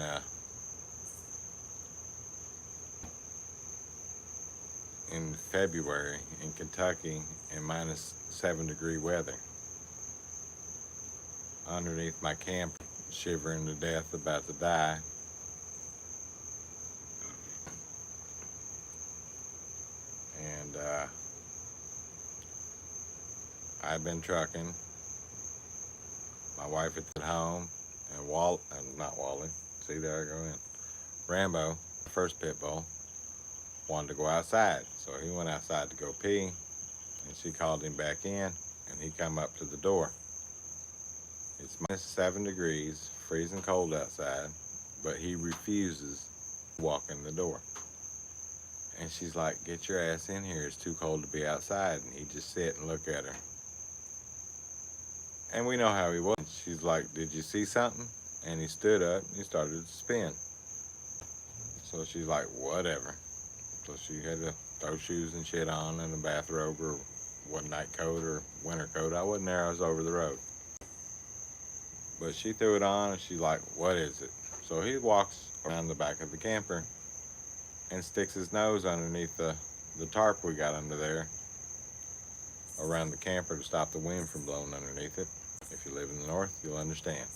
February in Kentucky in -7-degree weather underneath my camp, shivering to death, about to die. And I've been trucking. My wife is at home, and not Wally. See, there I go in. Rambo, first pit bull, wanted to go outside, so he went outside to go pee, and she called him back in, and he come up to the door. It's -7 degrees, freezing cold outside, but he refuses to walk in the door. And she's like, get your ass in here, it's too cold to be outside. And he just sit and look at her. And we know how he was. She's like, did you see something? And he stood up and he started to spin. So she's like, whatever. So she had to throw shoes and shit on and a bathrobe or one night coat or winter coat. I wasn't there, I was over the road. But she threw it on and she's like, what is it? So he walks around the back of the camper and sticks his nose underneath the tarp we got under there around the camper to stop the wind from blowing underneath it. If you live in the north, you'll understand.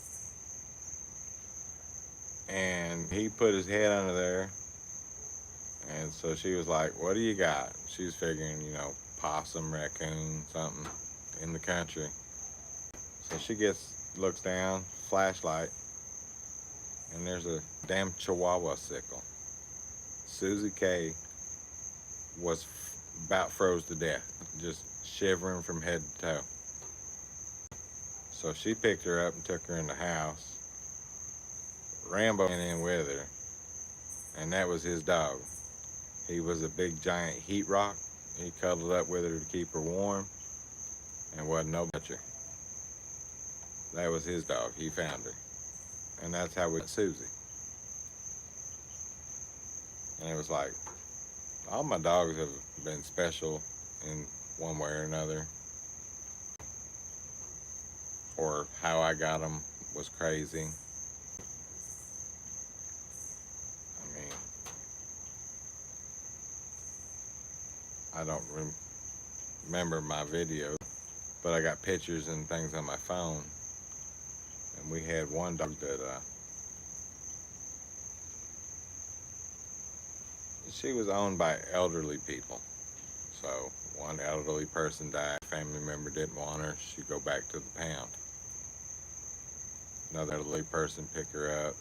And he put his head under there, and so she was like, what do you got? She was figuring, possum, raccoon, something in the country. So she looks down, flashlight, and there's a damn chihuahua sickle. Susie K was about froze to death, just shivering from head to toe. So she picked her up and took her in the house. Rambo went in with her, and that was his dog. He was a big giant heat rock. He cuddled up with her to keep her warm, and wasn't no butcher. That was his dog. He found her, and that's how we got Susie. And it was like, all my dogs have been special in one way or another. Or how I got them was crazy. I mean, I don't remember my video, but I got pictures and things on my phone. And we had one dog that she was owned by elderly people. So one elderly person died, family member didn't want her, she'd go back to the pound. Another elderly person picked her up,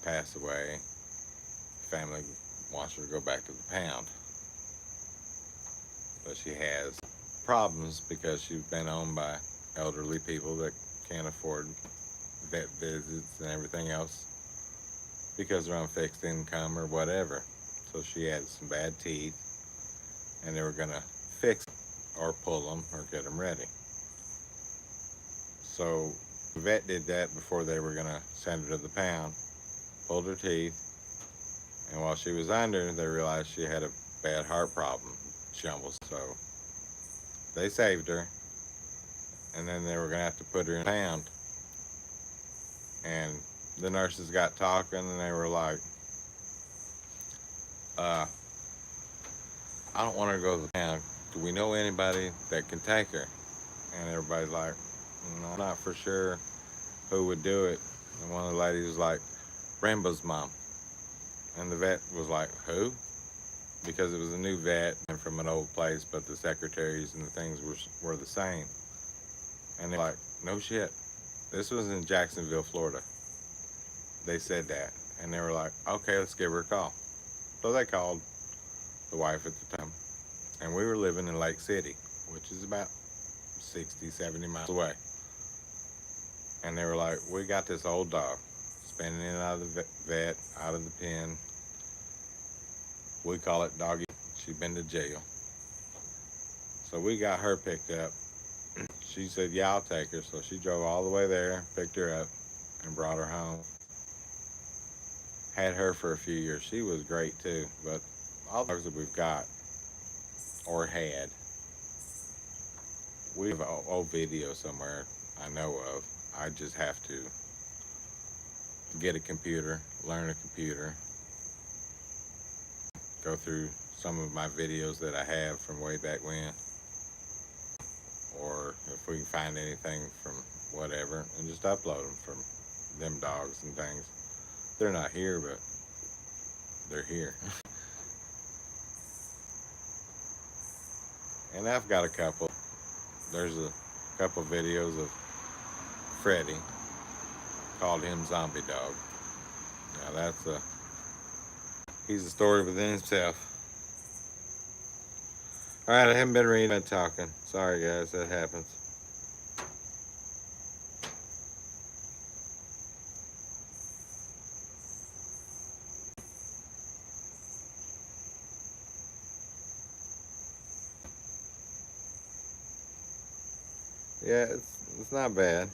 passed away, family wants her to go back to the pound. But she has problems because she's been owned by elderly people that can't afford vet visits and everything else because they're on fixed income or whatever. So she had some bad teeth and they were going to fix or pull them or get them ready. So the vet did that before they were going to send her to the pound, pulled her teeth, and while she was under, they realized she had a bad heart problem. She almost, so they saved her, and then they were going to have to put her in a pound. And the nurses got talking, and they were like, I don't want her to go to the pound. Do we know anybody that can take her? And everybody's like, no, not for sure who would do it. And one of the ladies was like, Rambo's mom. And the vet was like, who? Because it was a new vet and from an old place, but the secretaries and the things were the same. And they're like, no shit. This was in Jacksonville, Florida. They said that. And they were like, okay, let's give her a call. So they called the wife at the time. And we were living in Lake City, which is about 60, 70 miles away. And they were like, we got this old dog spinning in and out of the vet, out of the pen. We call it Doggy. She'd been to jail. So we got her picked up. She said, yeah, I'll take her. So she drove all the way there, picked her up, and brought her home. Had her for a few years. She was great too. But all the dogs that we've got or had, we have an old video somewhere I know of. I just have to get a computer, learn a computer, go through some of my videos that I have from way back when, or if we can find anything from whatever, and just upload them from them dogs and things. They're not here, but they're here. And I've got a couple. There's a couple videos of Freddie, called him Zombie Dog. Now he's a story within himself. Alright, I haven't been reading and talking. Sorry guys, that happens. Yeah, it's not bad.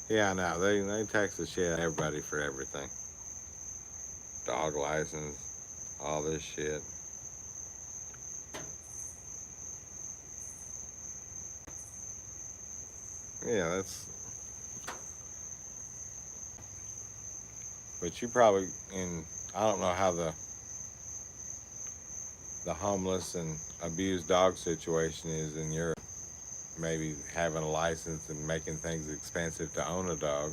Yeah, no, they tax the shit out of everybody for everything. Dog license, all this shit. Yeah, but you probably I don't know how the homeless and abused dog situation is in Europe. Maybe having a license and making things expensive to own a dog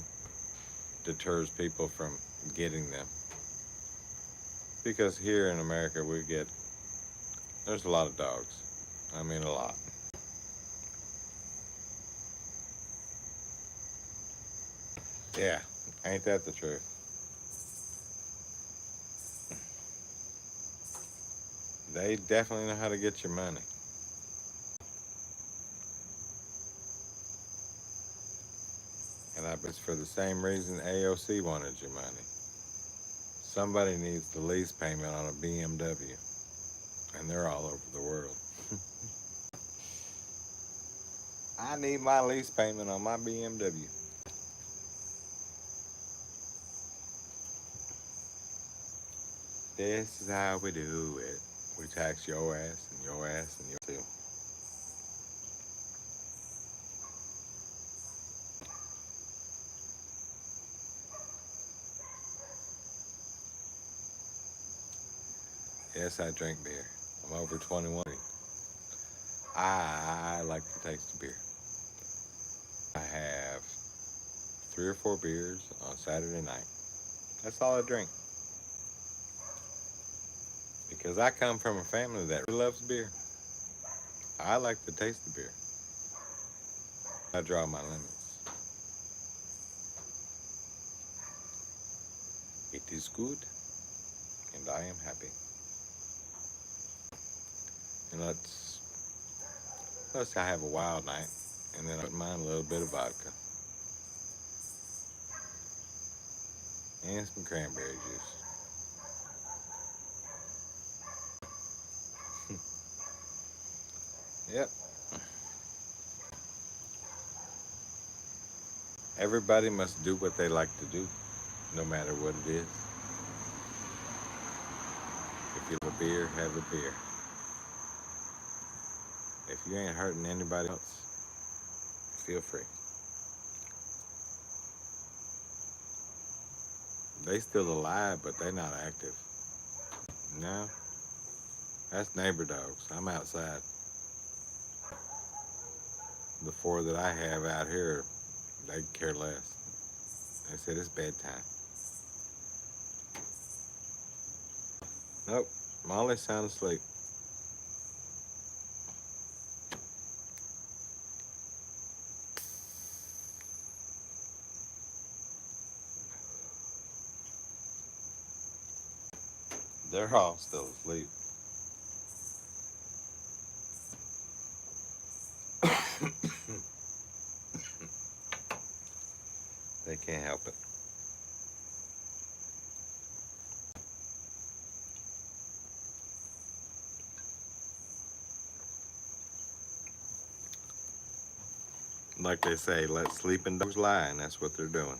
deters people from getting them. Because here in America there's a lot of dogs. I mean a lot. Yeah, ain't that the truth? They definitely know how to get your money. And I bet it's for the same reason AOC wanted your money. Somebody needs the lease payment on a BMW. And they're all over the world. I need my lease payment on my BMW. This is how we do it. We tax your ass and your ass and your too. Yes, I drink beer. I'm over 21. I like to taste the beer. I have 3 or 4 beers on Saturday night. That's all I drink. Because I come from a family that really loves beer. I like to taste the beer. I draw my limits. It is good, and I am happy. And let's say I have a wild night, and then I put in mine a little bit of vodka and some cranberry juice. Yep. Everybody must do what they like to do, no matter what it is. If you have a beer, have a beer. If you ain't hurting anybody else, feel free. They still alive, but they not active. No, that's neighbor dogs. I'm outside. The 4 that I have out here, they care less. They said it's bedtime. Nope, Molly's sound asleep. They're all still asleep. They can't help it. Like they say, let sleeping dogs lie, and that's what they're doing.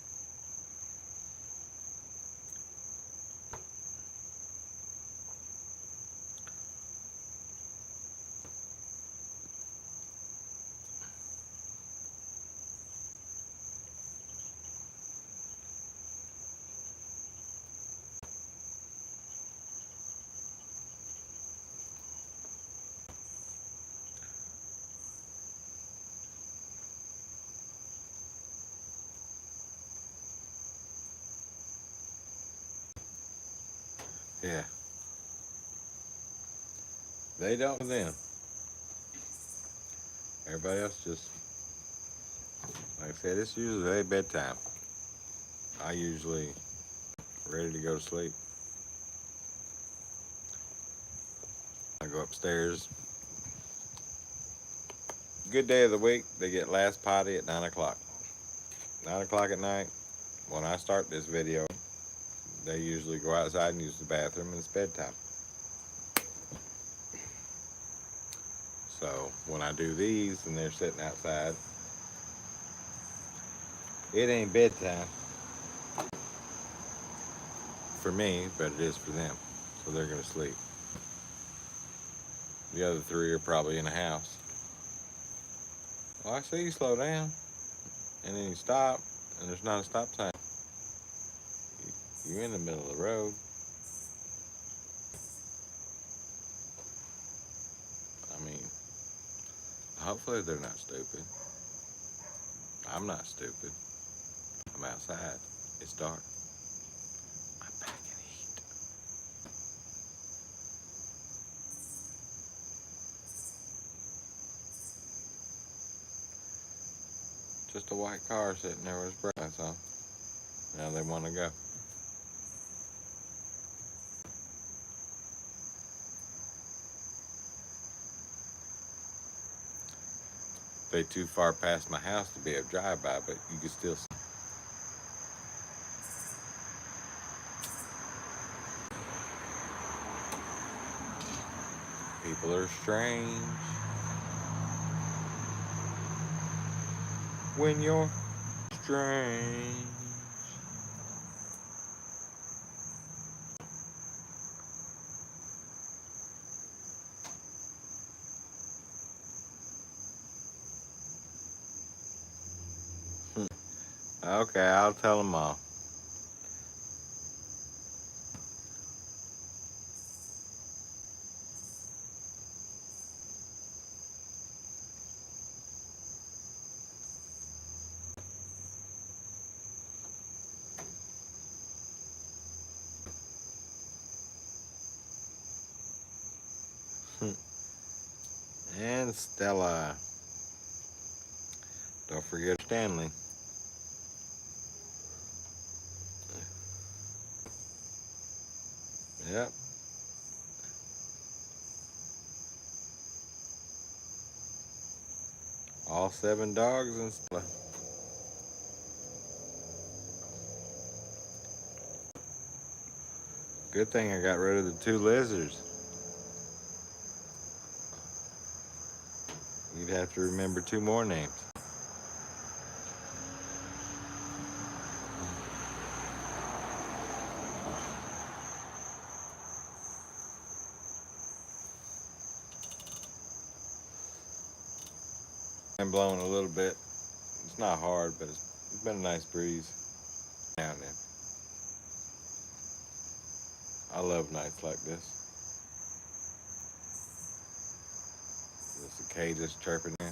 Yeah. They don't know them. Everybody else just, like I said, it's usually their bedtime. I usually ready to go to sleep. I go upstairs. Good day of the week, they get last potty at 9 o'clock. 9 o'clock at night, when I start this video, they usually go outside and use the bathroom, and it's bedtime. So when I do these and they're sitting outside, it ain't bedtime for me, but it is for them. So they're gonna sleep. The other 3 are probably in the house. Well, I see you slow down, and then you stop, and there's not a stop sign. You're in the middle of the road. I mean, hopefully they're not stupid. I'm not stupid. I'm outside. It's dark. I'm packing heat. Just a white car sitting there with his brakes on. Now they want to go. They too far past my house to be a drive-by, but you can still see. People are strange. when you're strange. Okay, I'll tell them all. And Stella. Don't forget Stanley. Yep. All 7 dogs and Stella. Good thing I got rid of the 2 lizards. You'd have to remember 2 more names. I'm blowing a little bit. It's not hard, but it's been a nice breeze down there. I love nights like this. The cicadas chirping in,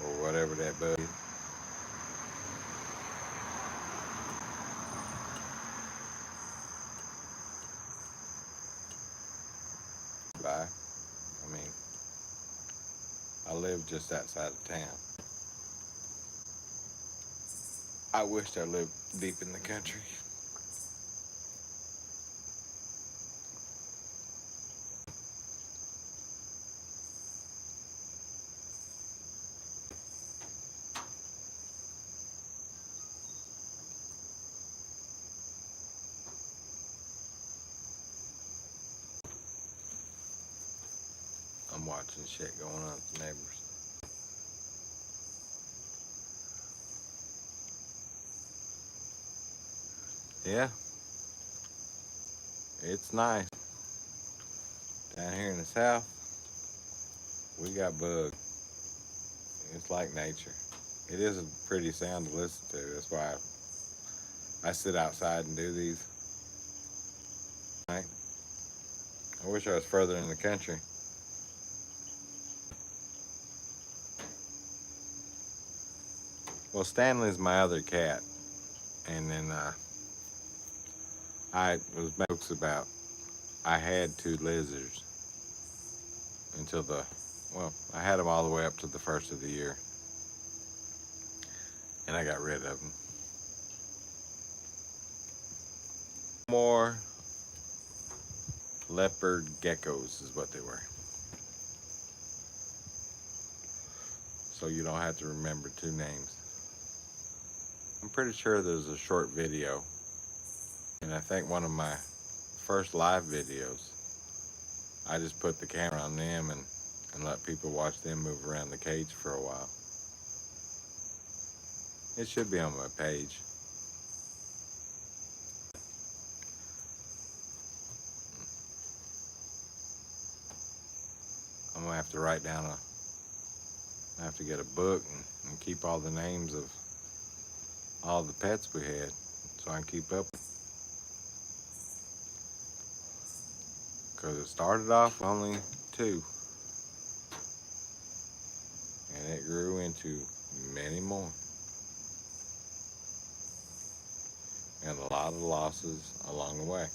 or whatever that bug is. Bye. I mean, I live just outside of town. I wished I lived deep in the country. I'm watching shit going on with the neighbors. Yeah, it's nice. Down here in the south, we got bugs. It's like nature. It is a pretty sound to listen to. That's why I sit outside and do these. Right? I wish I was further in the country. Well, Stanley's my other cat, and then I was making jokes about I had 2 lizards until I had them all the way up to the first of the year, and I got rid of them. More leopard geckos is what they were. So you don't have to remember 2 names. I'm pretty sure there's a short video, and I think one of my first live videos, I just put the camera on them and let people watch them move around the cage for a while. It should be on my page. I'm gonna have to write down I have to get a book and keep all the names of all the pets we had so I can keep up. Because it started off with only 2, and it grew into many more. And a lot of losses along the way.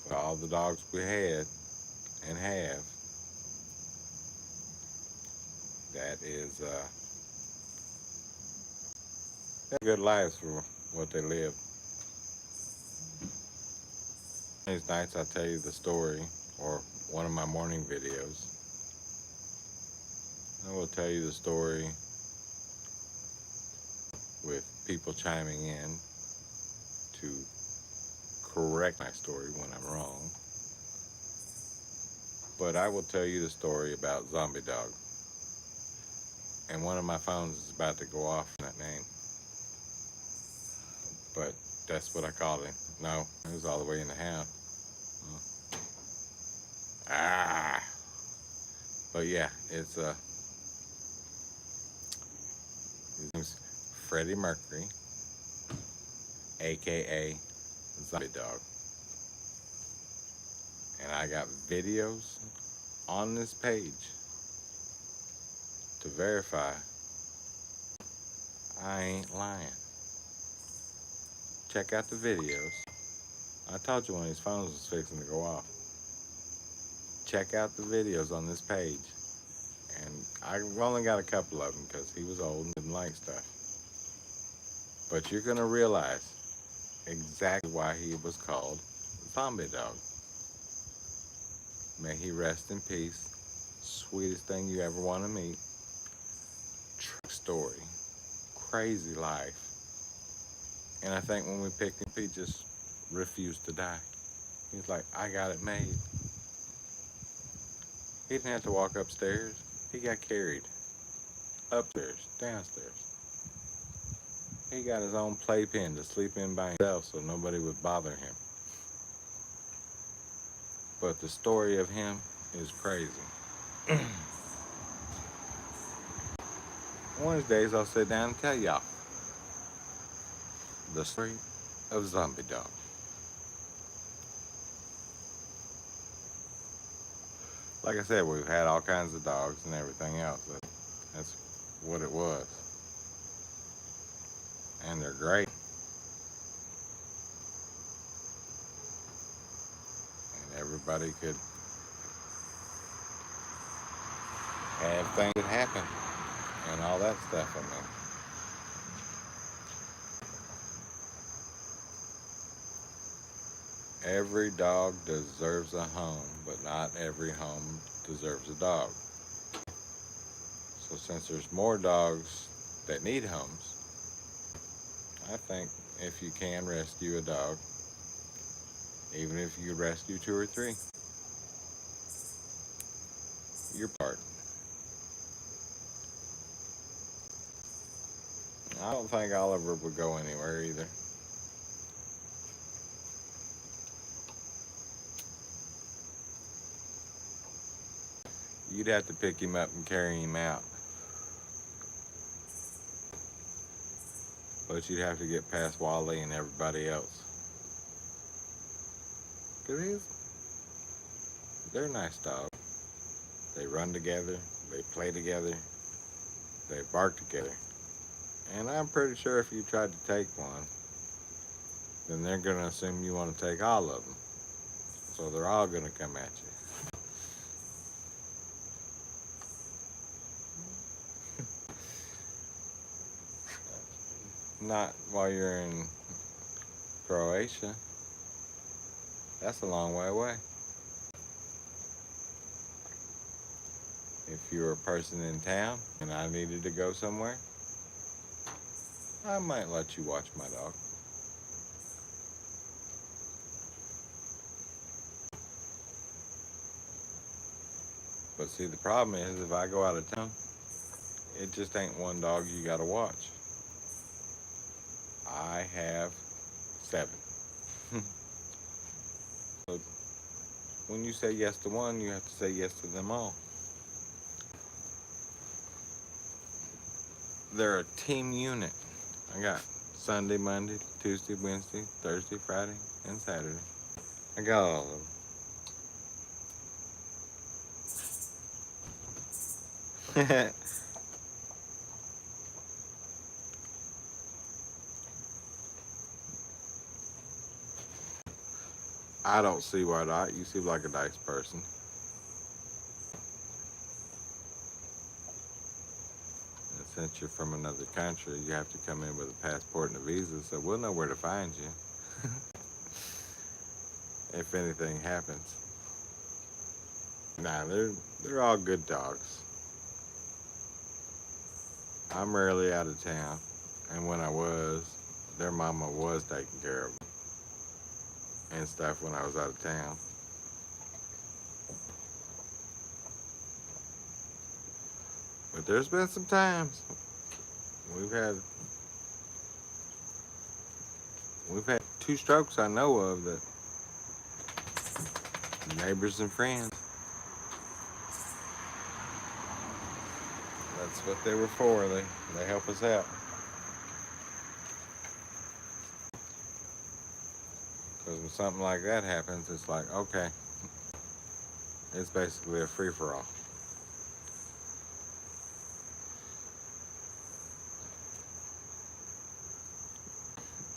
But all the dogs we had and have, that is good lives for what they live. These nights I tell you the story, or one of my morning videos, I will tell you the story with people chiming in to correct my story when I'm wrong. But I will tell you the story about Zombie Dog. And one of my phones is about to go off in that name. But that's what I called him. No, it was all the way in the house. Ah. But yeah, his name's Freddie Mercury, aka Zombie Dog. And I got videos on this page to verify I ain't lying. Check out the videos. I told you when his phone was fixing to go off. Check out the videos on this page. And I've only got a couple of them because he was old and didn't like stuff. But you're going to realize exactly why he was called Zombie Dog. May he rest in peace. Sweetest thing you ever want to meet. True story. Crazy life. And I think when we picked him, he just refused to die. He's like, I got it made. He didn't have to walk upstairs. He got carried. Upstairs, downstairs. He got his own playpen to sleep in by himself so nobody would bother him. But the story of him is crazy. One of these days I'll sit down and tell y'all the story of Zombie Dog. Like I said, we've had all kinds of dogs and everything else. But that's what it was. And they're great. And everybody could have things that happen and all that stuff. I mean, every dog deserves a home, but not every home deserves a dog. So since there's more dogs that need homes, I think if you can rescue a dog, even if you rescue 2 or 3, your part. I don't think Oliver would go anywhere either. You'd have to pick him up and carry him out. But you'd have to get past Wally and everybody else. Because they're nice dogs. They run together, they play together, they bark together. And I'm pretty sure if you tried to take one, then they're going to assume you want to take all of them. So they're all going to come at you. Not while you're in Croatia. That's a long way away. If you're a person in town and I needed to go somewhere, I might let you watch my dog. But see, the problem is if I go out of town, it just ain't one dog you gotta watch. I have 7. So when you say yes to one, you have to say yes to them all. They're a team unit. I got Sunday, Monday, Tuesday, Wednesday, Thursday, Friday, and Saturday. I got all of them. I don't see why not. You seem like a nice person. And since you're from another country, you have to come in with a passport and a visa, so we'll know where to find you. If anything happens. Nah, they're all good dogs. I'm rarely out of town, and when I was, their mama was taking care of them and stuff when I was out of town. But there's been some times we've had we've had 2 strokes I know of that neighbors and friends. That's what they were for. They help us out. Because when something like that happens, it's like, okay, it's basically a free-for-all.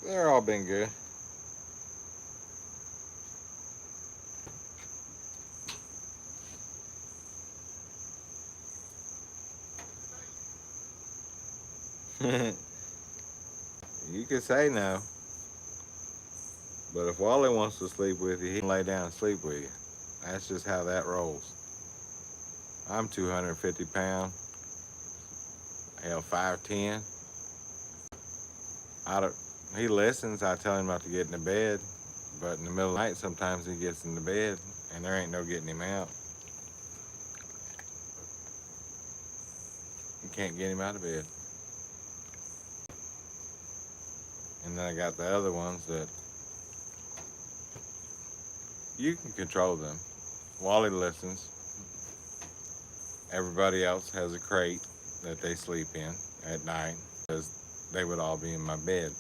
They're all been good. You could say no, but if Wally wants to sleep with you, he can lay down and sleep with you. That's just how that rolls. I'm 250 pounds, hell 5'10". I don't, he listens. I tell him not to get in the bed, but in the middle of the night, sometimes he gets in the bed, and there ain't no getting him out. You can't get him out of bed. And then I got the other ones that you can control them. Wally listens. Everybody else has a crate that they sleep in at night because they would all be in my bed.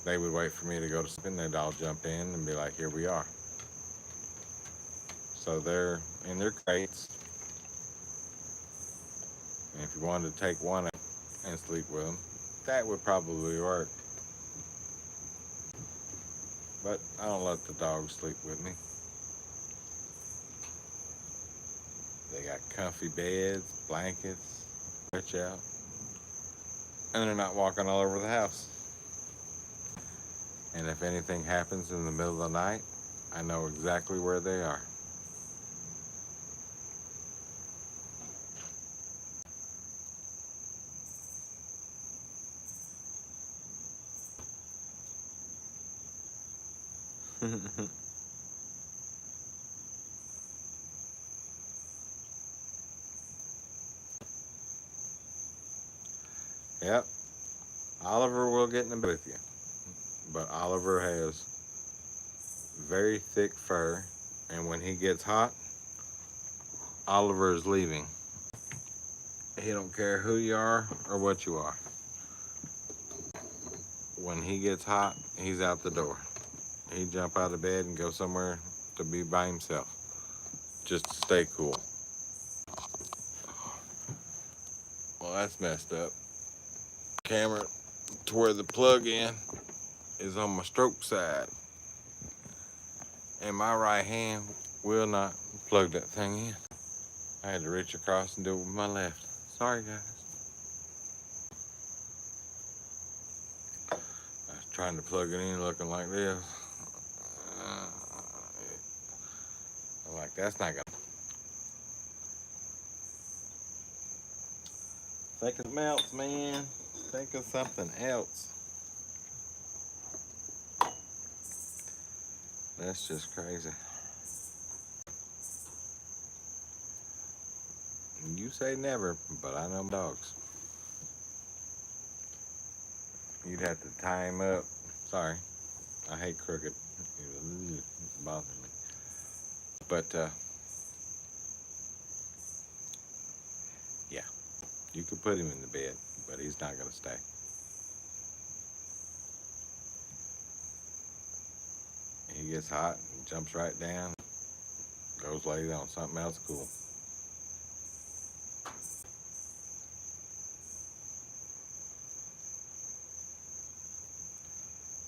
They would wait for me to go to sleep and they'd all jump in and be like, here we are. So they're in their crates. And if you wanted to take one and sleep with them, that would probably work. But I don't let the dogs sleep with me. They got comfy beds, blankets, stretch out. And they're not walking all over the house. And if anything happens in the middle of the night, I know exactly where they are. Yep, Oliver will get in the bed with you. But Oliver has very thick fur, and when he gets hot, Oliver is leaving. He don't care who you are or what you are. When he gets hot, he's out the door. He jump out of bed and go somewhere to be by himself, just to stay cool. Well, that's messed up. Camera to where the plug-in is on my stroke side, and my right hand will not plug that thing in. I had to reach across and do it with my left. Sorry, guys. I was trying to plug it in looking like this. I'm like, that's not gonna. Think of something else, man. Think of something else. That's just crazy. You say never, but I know dogs. You'd have to tie him up. Sorry, I hate crooked. It bothers me. But yeah, you could put him in the bed, but he's not gonna stay. He gets hot and jumps right down, goes lay on something else cool.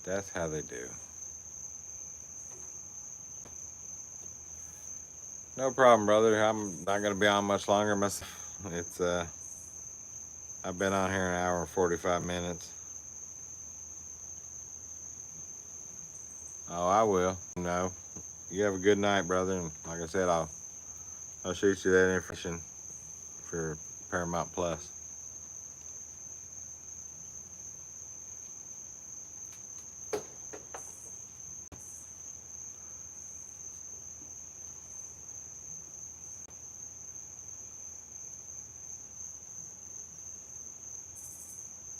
That's how they do. No problem, brother. I'm not gonna be on much longer myself. It's I've been on here an hour and 45 minutes. Oh, I will. No. You have a good night, brother. And like I said, I'll shoot you that information for Paramount Plus.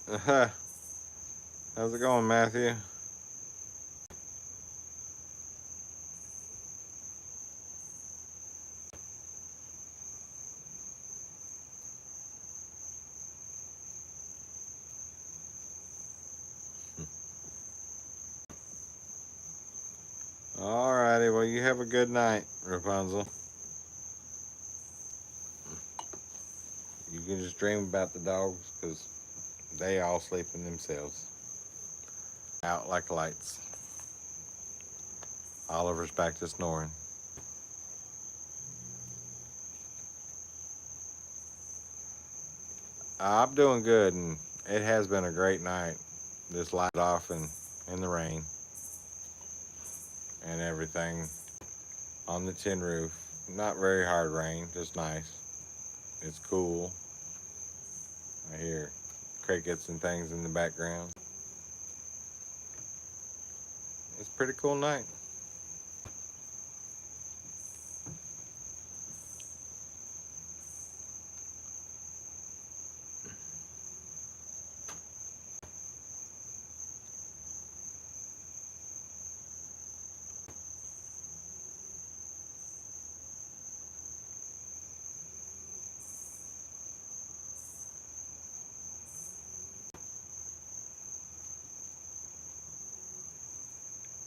How's it going, Matthew? Alrighty, well, you have a good night, Rapunzel. You can just dream about the dogs because they all sleeping themselves. Out like lights. Oliver's back to snoring. I'm doing good, and it has been a great night. Just light off in the rain and everything on the tin roof. Not very hard rain, just nice. It's cool. I hear crickets and things in the background. It's a pretty cool night.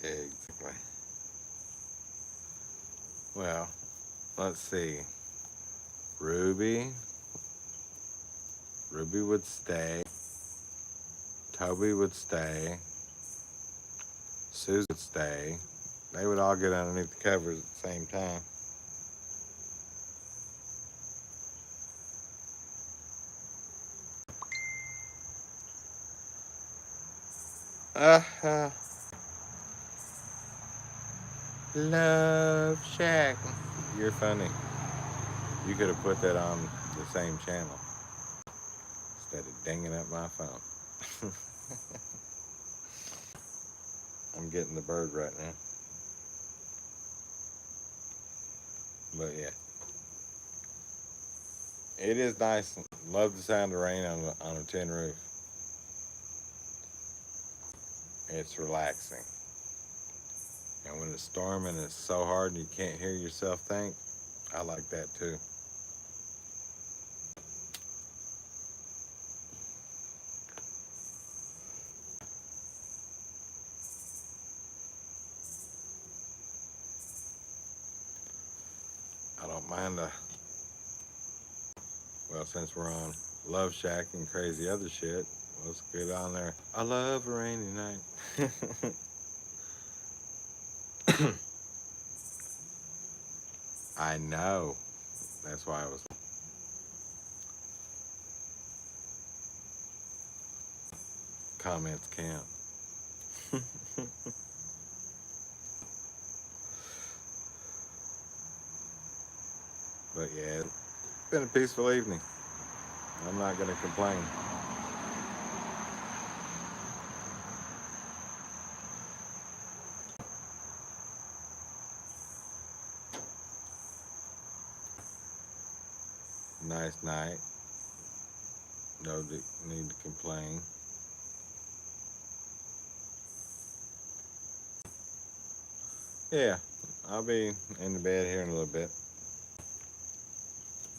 Exactly. Well, let's see. Ruby. Ruby would stay. Toby would stay. Susan would stay. They would all get underneath the covers at the same time. Uh-huh. Love Shack. You're funny. You could have put that on the same channel instead of dinging up my phone. I'm getting the bird right now. But yeah. It is nice. Love the sound of rain on a tin roof. It's relaxing. And when it's storming, it's so hard and you can't hear yourself think. I like that too. I don't mind well, since we're on Love Shack and crazy other shit, let's get on there. I love a rainy night. I know. That's why I was. Comments count. But yeah, it's been a peaceful evening. I'm not going to complain. Nice night. No need to complain. Yeah, I'll be in the bed here in a little bit.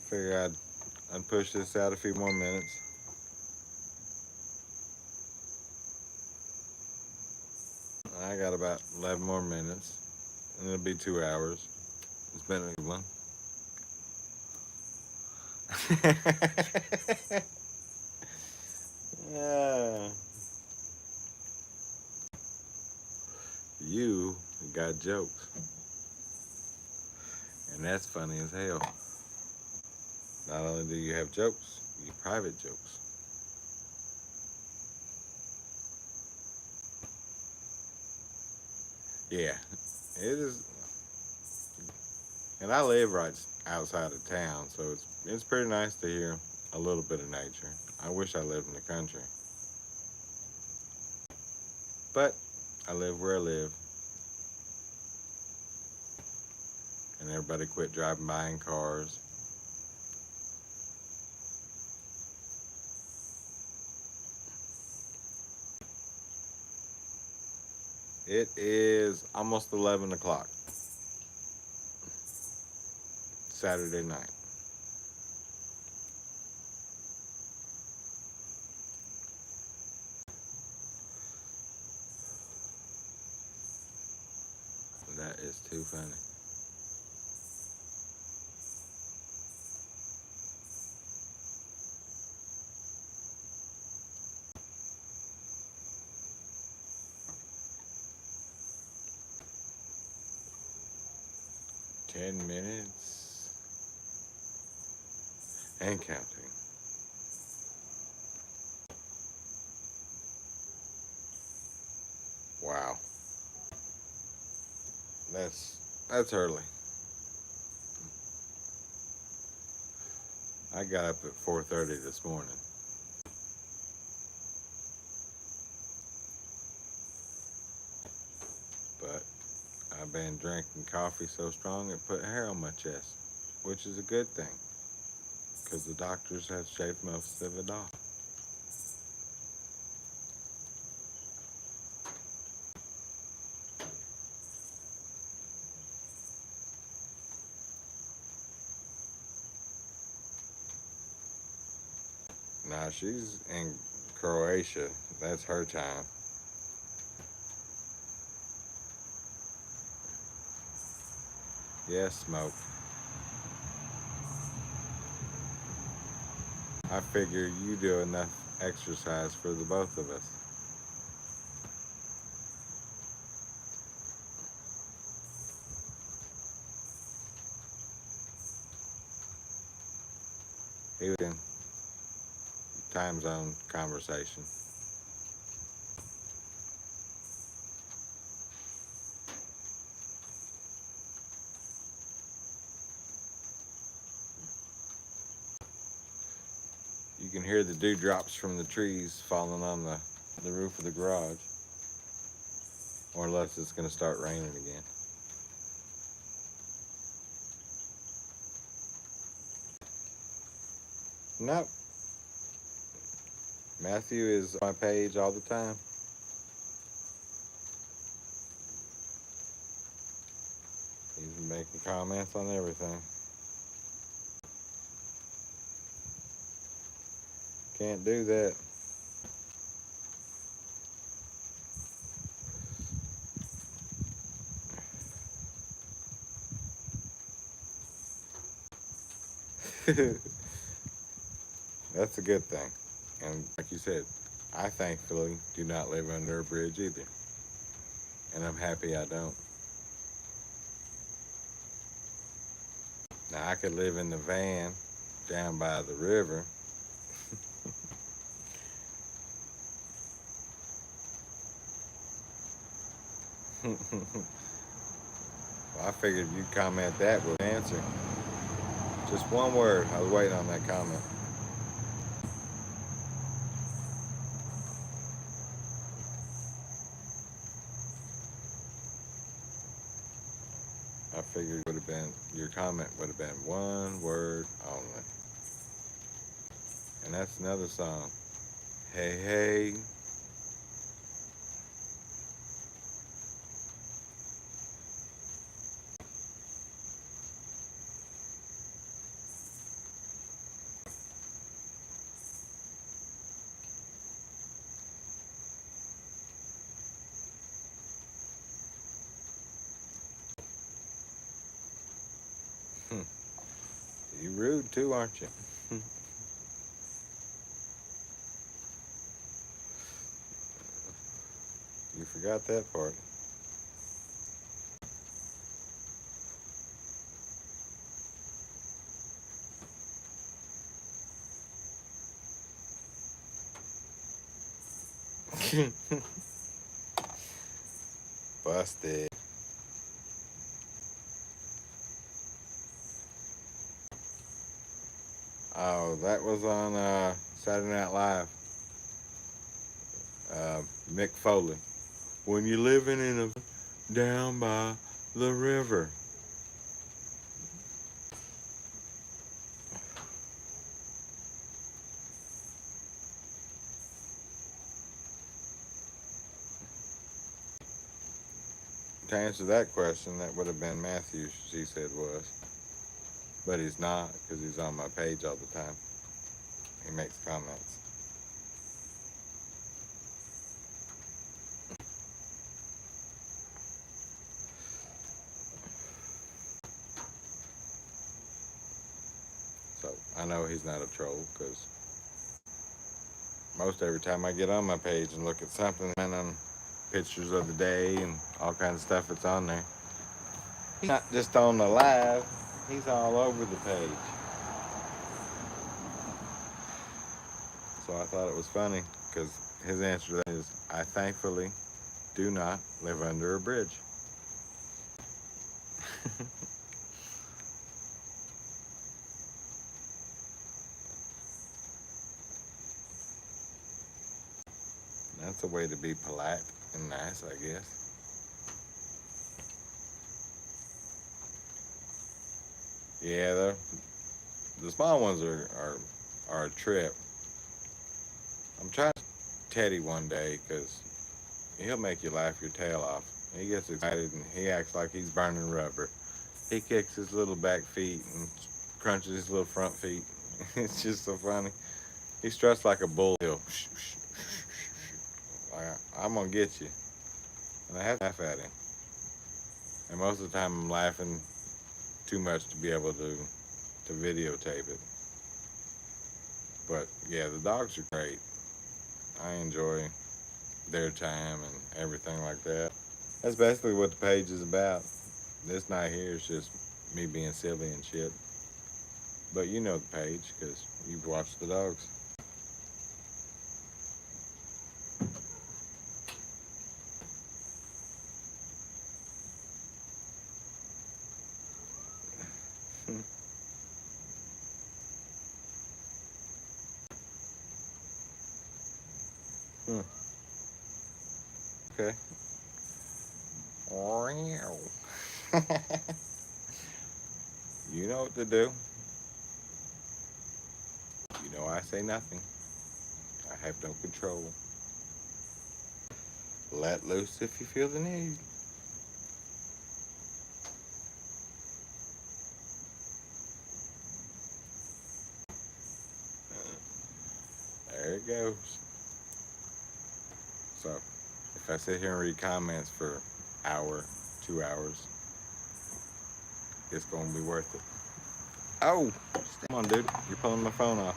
Figure I'd push this out a few more minutes. I got about 11 more minutes, and it'll be 2 hours. It's been a good one. Yeah. You got jokes, and that's funny as hell. Not only do you have jokes, you private jokes. Yeah, it is. And I live right outside of town, so it's pretty nice to hear a little bit of nature. I wish I lived in the country, but I live where I live, and everybody quit driving by in cars. It is almost 11 o'clock, Saturday night. That is too funny. Ten minutes and counting. Wow. That's early. I got up at 4:30 this morning. But I've been drinking coffee so strong it put hair on my chest, which is a good thing because the doctors have shaved most of it off. Now she's in Croatia. That's her time. Yes, smoke. I figure you do enough exercise for the both of us. He was in time zone conversation. You can hear the dewdrops from the trees falling on the roof of the garage. Or unless it's going to start raining again. Nope. Matthew is on my page all the time. He's making comments on everything. Can't do that. That's a good thing. And like you said, I thankfully do not live under a bridge either. And I'm happy I don't. Now I could live in the van down by the river. Well, I figured you'd comment that with an answer. Just one word. I was waiting on that comment. I figured would have been your comment would have been one word only. And that's another song. Hey hey. You rude too, aren't you? You forgot that part. Busted. Oh, that was on Saturday Night Live. Mick Foley. When you're living in a down by the river. To answer that question, that would have been Matthew, she said was. But he's not, because he's on my page all the time. He makes comments. So I know he's not a troll, because most every time I get on my page and look at something, and on pictures of the day and all kinds of stuff that's on there, he's not just on the live, he's all over the page. So I thought it was funny, because his answer to that is, I thankfully do not live under a bridge. That's a way to be polite and nice, I guess. Yeah, the small ones are a trip. I'm trying Teddy one day, because he'll make you laugh your tail off. He gets excited and he acts like he's burning rubber. He kicks his little back feet and crunches his little front feet. It's just so funny. He struts like a bull. He'll like, I'm gonna get you. And I have to laugh at him. And most of the time I'm laughing too much to be able to videotape it. But yeah, the dogs are great. I enjoy their time and everything like that. That's basically what the page is about. This night here is just me being silly and shit. But you know the page, because you've watched the dogs. Hmm. Okay. You know what to do. You know I say nothing. I have no control. Let loose if you feel the need. There it goes. So, if I sit here and read comments for an hour, 2 hours, it's gonna be worth it. Oh, come on, dude. You're pulling my phone off.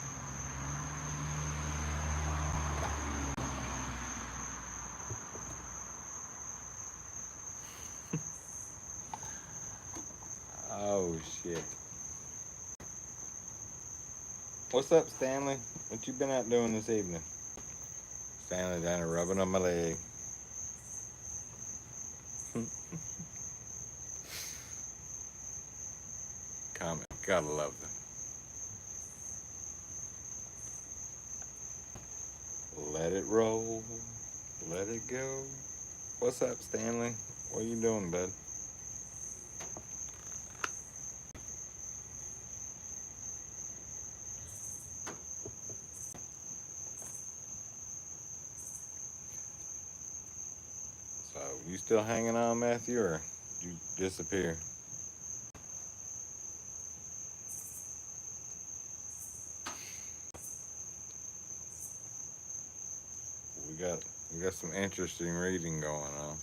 Oh, shit. What's up, Stanley? What you been out doing this evening? Stanley down there rubbing on my leg. Comment. Gotta love them. Let it roll. Let it go. What's up, Stanley? What you doing, bud? So, you still hanging on, Matthew, or you disappear? We got some interesting reading going on.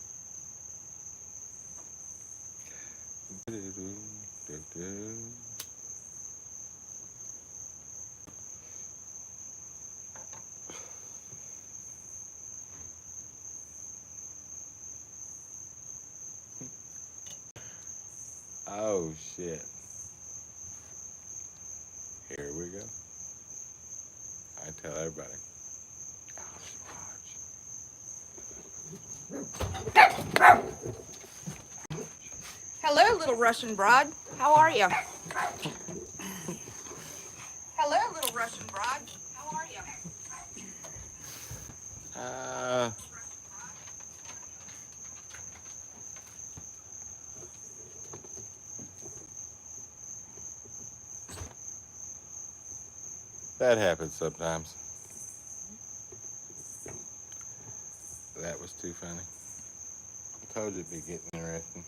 Oh shit. Here we go. I tell everybody. Hello, little Russian broad. How are you? Hello, little Russian broad. How are you? That happens sometimes. That was too funny. Told you it'd be getting interesting.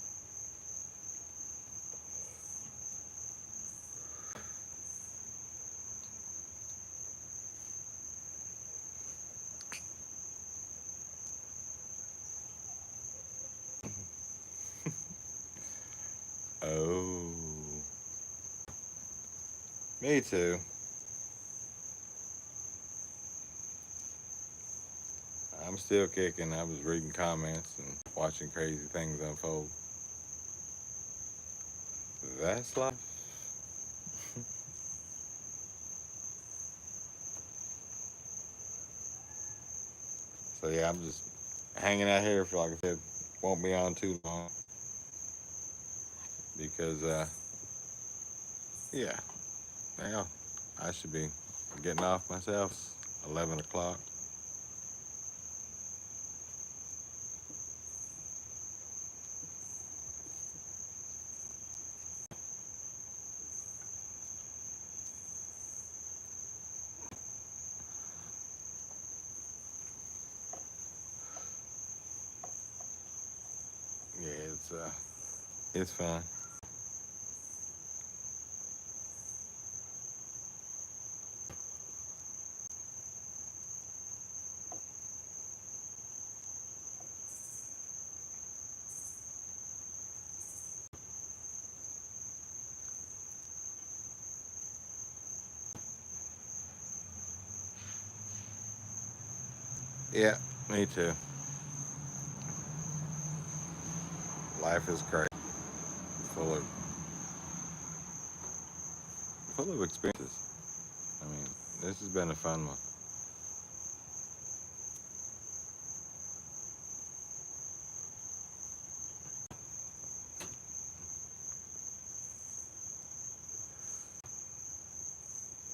Oh, me too. I'm still kicking. I was reading comments and watching crazy things unfold. That's life. So yeah, I'm just hanging out here for, like I said, won't be on too long because yeah, well, I should be getting off myself. 11 o'clock. Yeah, it's fun. Yeah, me too. Life is crazy, full of full of experiences. I mean, this has been a fun one.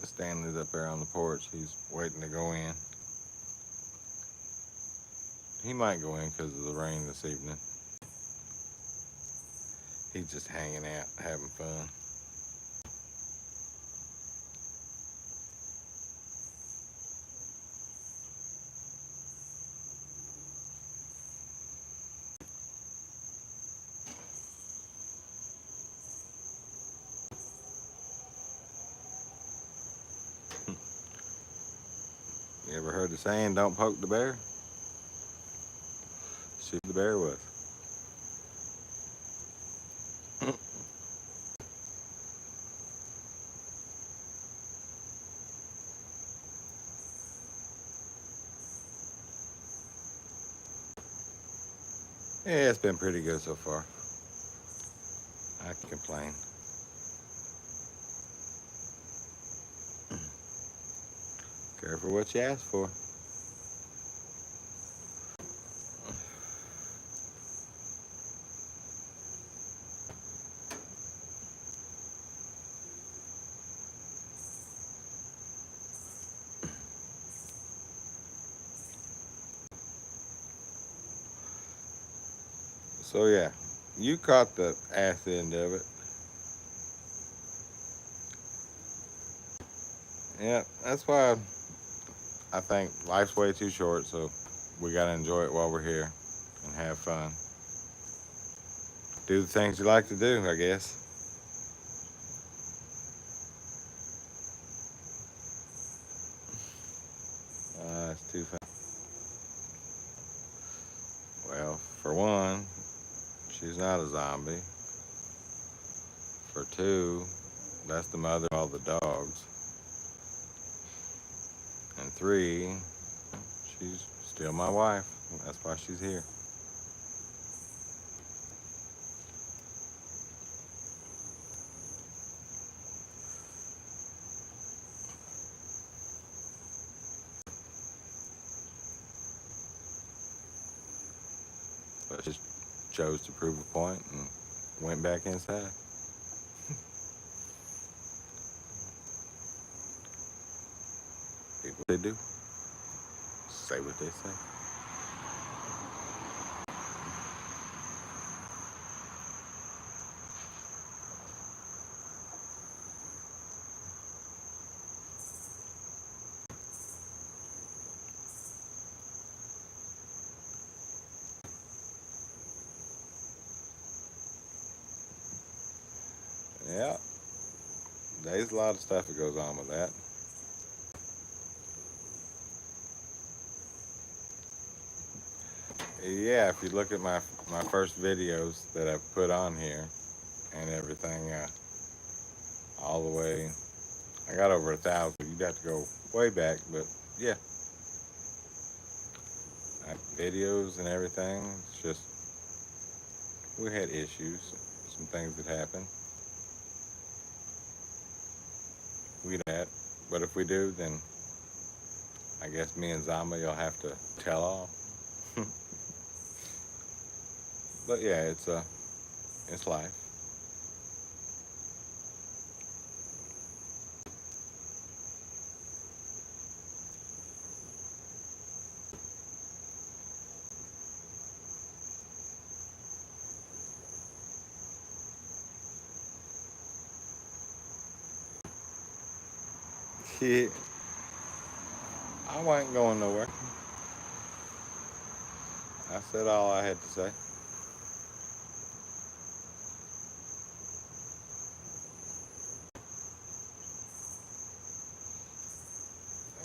Stanley's up there on the porch. He's waiting to go in. He might go in because of the rain this evening. He's just hanging out, having fun. You ever heard the saying, don't poke the bear? Shoot the bear with. Yeah, it's been pretty good so far. I can complain. Careful what you ask for. So yeah, you caught the ass end of it. Yeah, that's why I think life's way too short, so we gotta enjoy it while we're here and have fun. Do the things you like to do, I guess. It's too fun. Well, for one, she's not a zombie. For two, that's the mother of all the dogs. And three, she's still my wife. That's why she's here. But just chose to prove a point and went back inside. People, they do. Say what they say. Yeah, there's a lot of stuff that goes on with that. Yeah, if you look at my first videos that I've put on here and everything, all the way, I got over 1,000. You'd have to go way back, but yeah, videos and everything. It's just we had issues, some things that happened. We don't have, but if we do, then I guess me and Zama, you'll have to tell all. But yeah, it's life. Yeah, I wasn't going nowhere. I said all I had to say.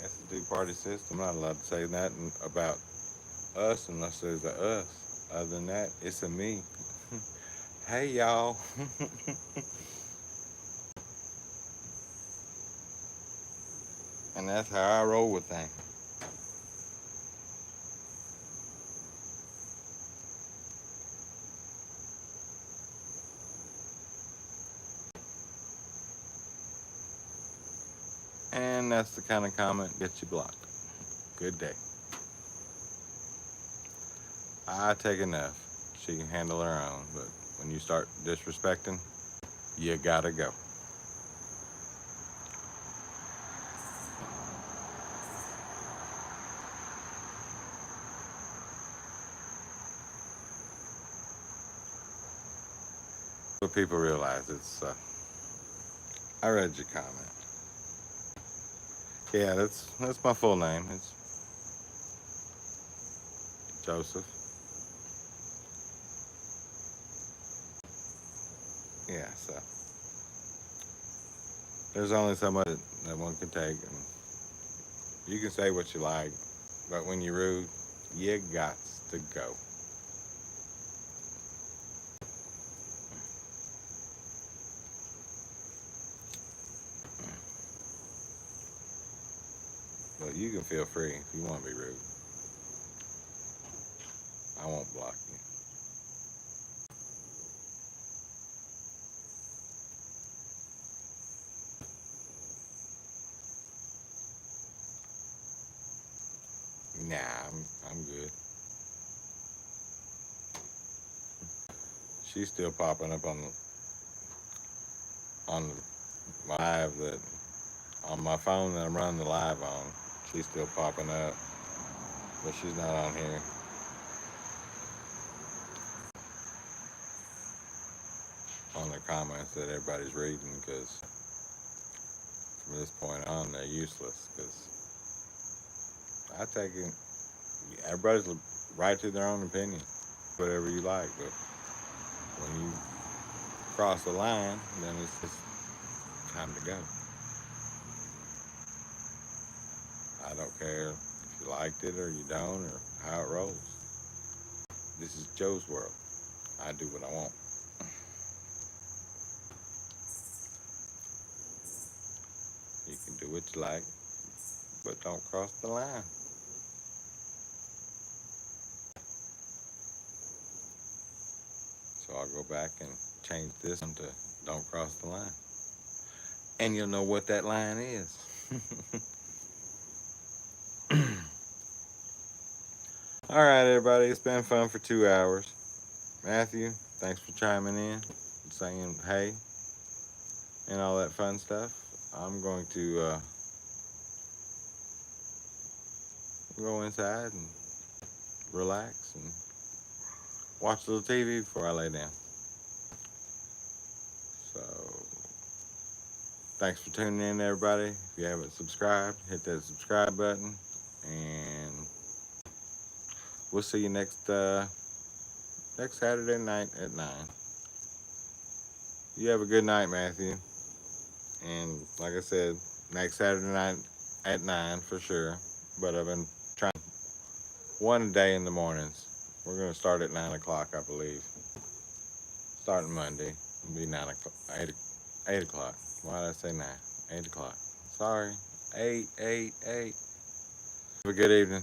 That's the two-party system. I'm not allowed to say nothing about us unless there's a us. Other than that, it's a me. Hey y'all. And that's how I roll with things. And that's the kind of comment gets you blocked. Good day. I take enough. She can handle her own, but when you start disrespecting, you gotta go. But people realize it's. I read your comment. Yeah, that's my full name. It's Joseph. Yeah, so there's only so much that one can take, and you can say what you like, but when you're rude, you got to go. But you can feel free if you want to be rude. I won't block you. Nah, I'm good. She's still popping up on my live that on my phone that I'm running the live on. She's still popping up, but she's not on here on the comments that everybody's reading because from this point on they're useless. Because I take it, everybody's right to their own opinion, whatever you like. But when you cross the line, then it's just time to go. I don't care if you liked it or you don't or how it rolls. This is Joe's world. I do what I want. You can do what you like, but don't cross the line. So I'll go back and change this one to don't cross the line. And you'll know what that line is. All right, everybody. It's been fun for 2 hours. Matthew, thanks for chiming in, saying hey, and all that fun stuff. I'm going to go inside and relax and watch a little TV before I lay down. So, thanks for tuning in, everybody. If you haven't subscribed, hit that subscribe button, and we'll see you next Saturday night at 9. You have a good night, Matthew. And like I said, next Saturday night at 9 for sure. But I've been trying one day in the mornings. We're going to start at 9 o'clock, I believe. Starting Monday. It'll be 9 o'clock, 8 o'clock. Why did I say 9? 8 o'clock. Sorry. 8, 8, 8. Have a good evening.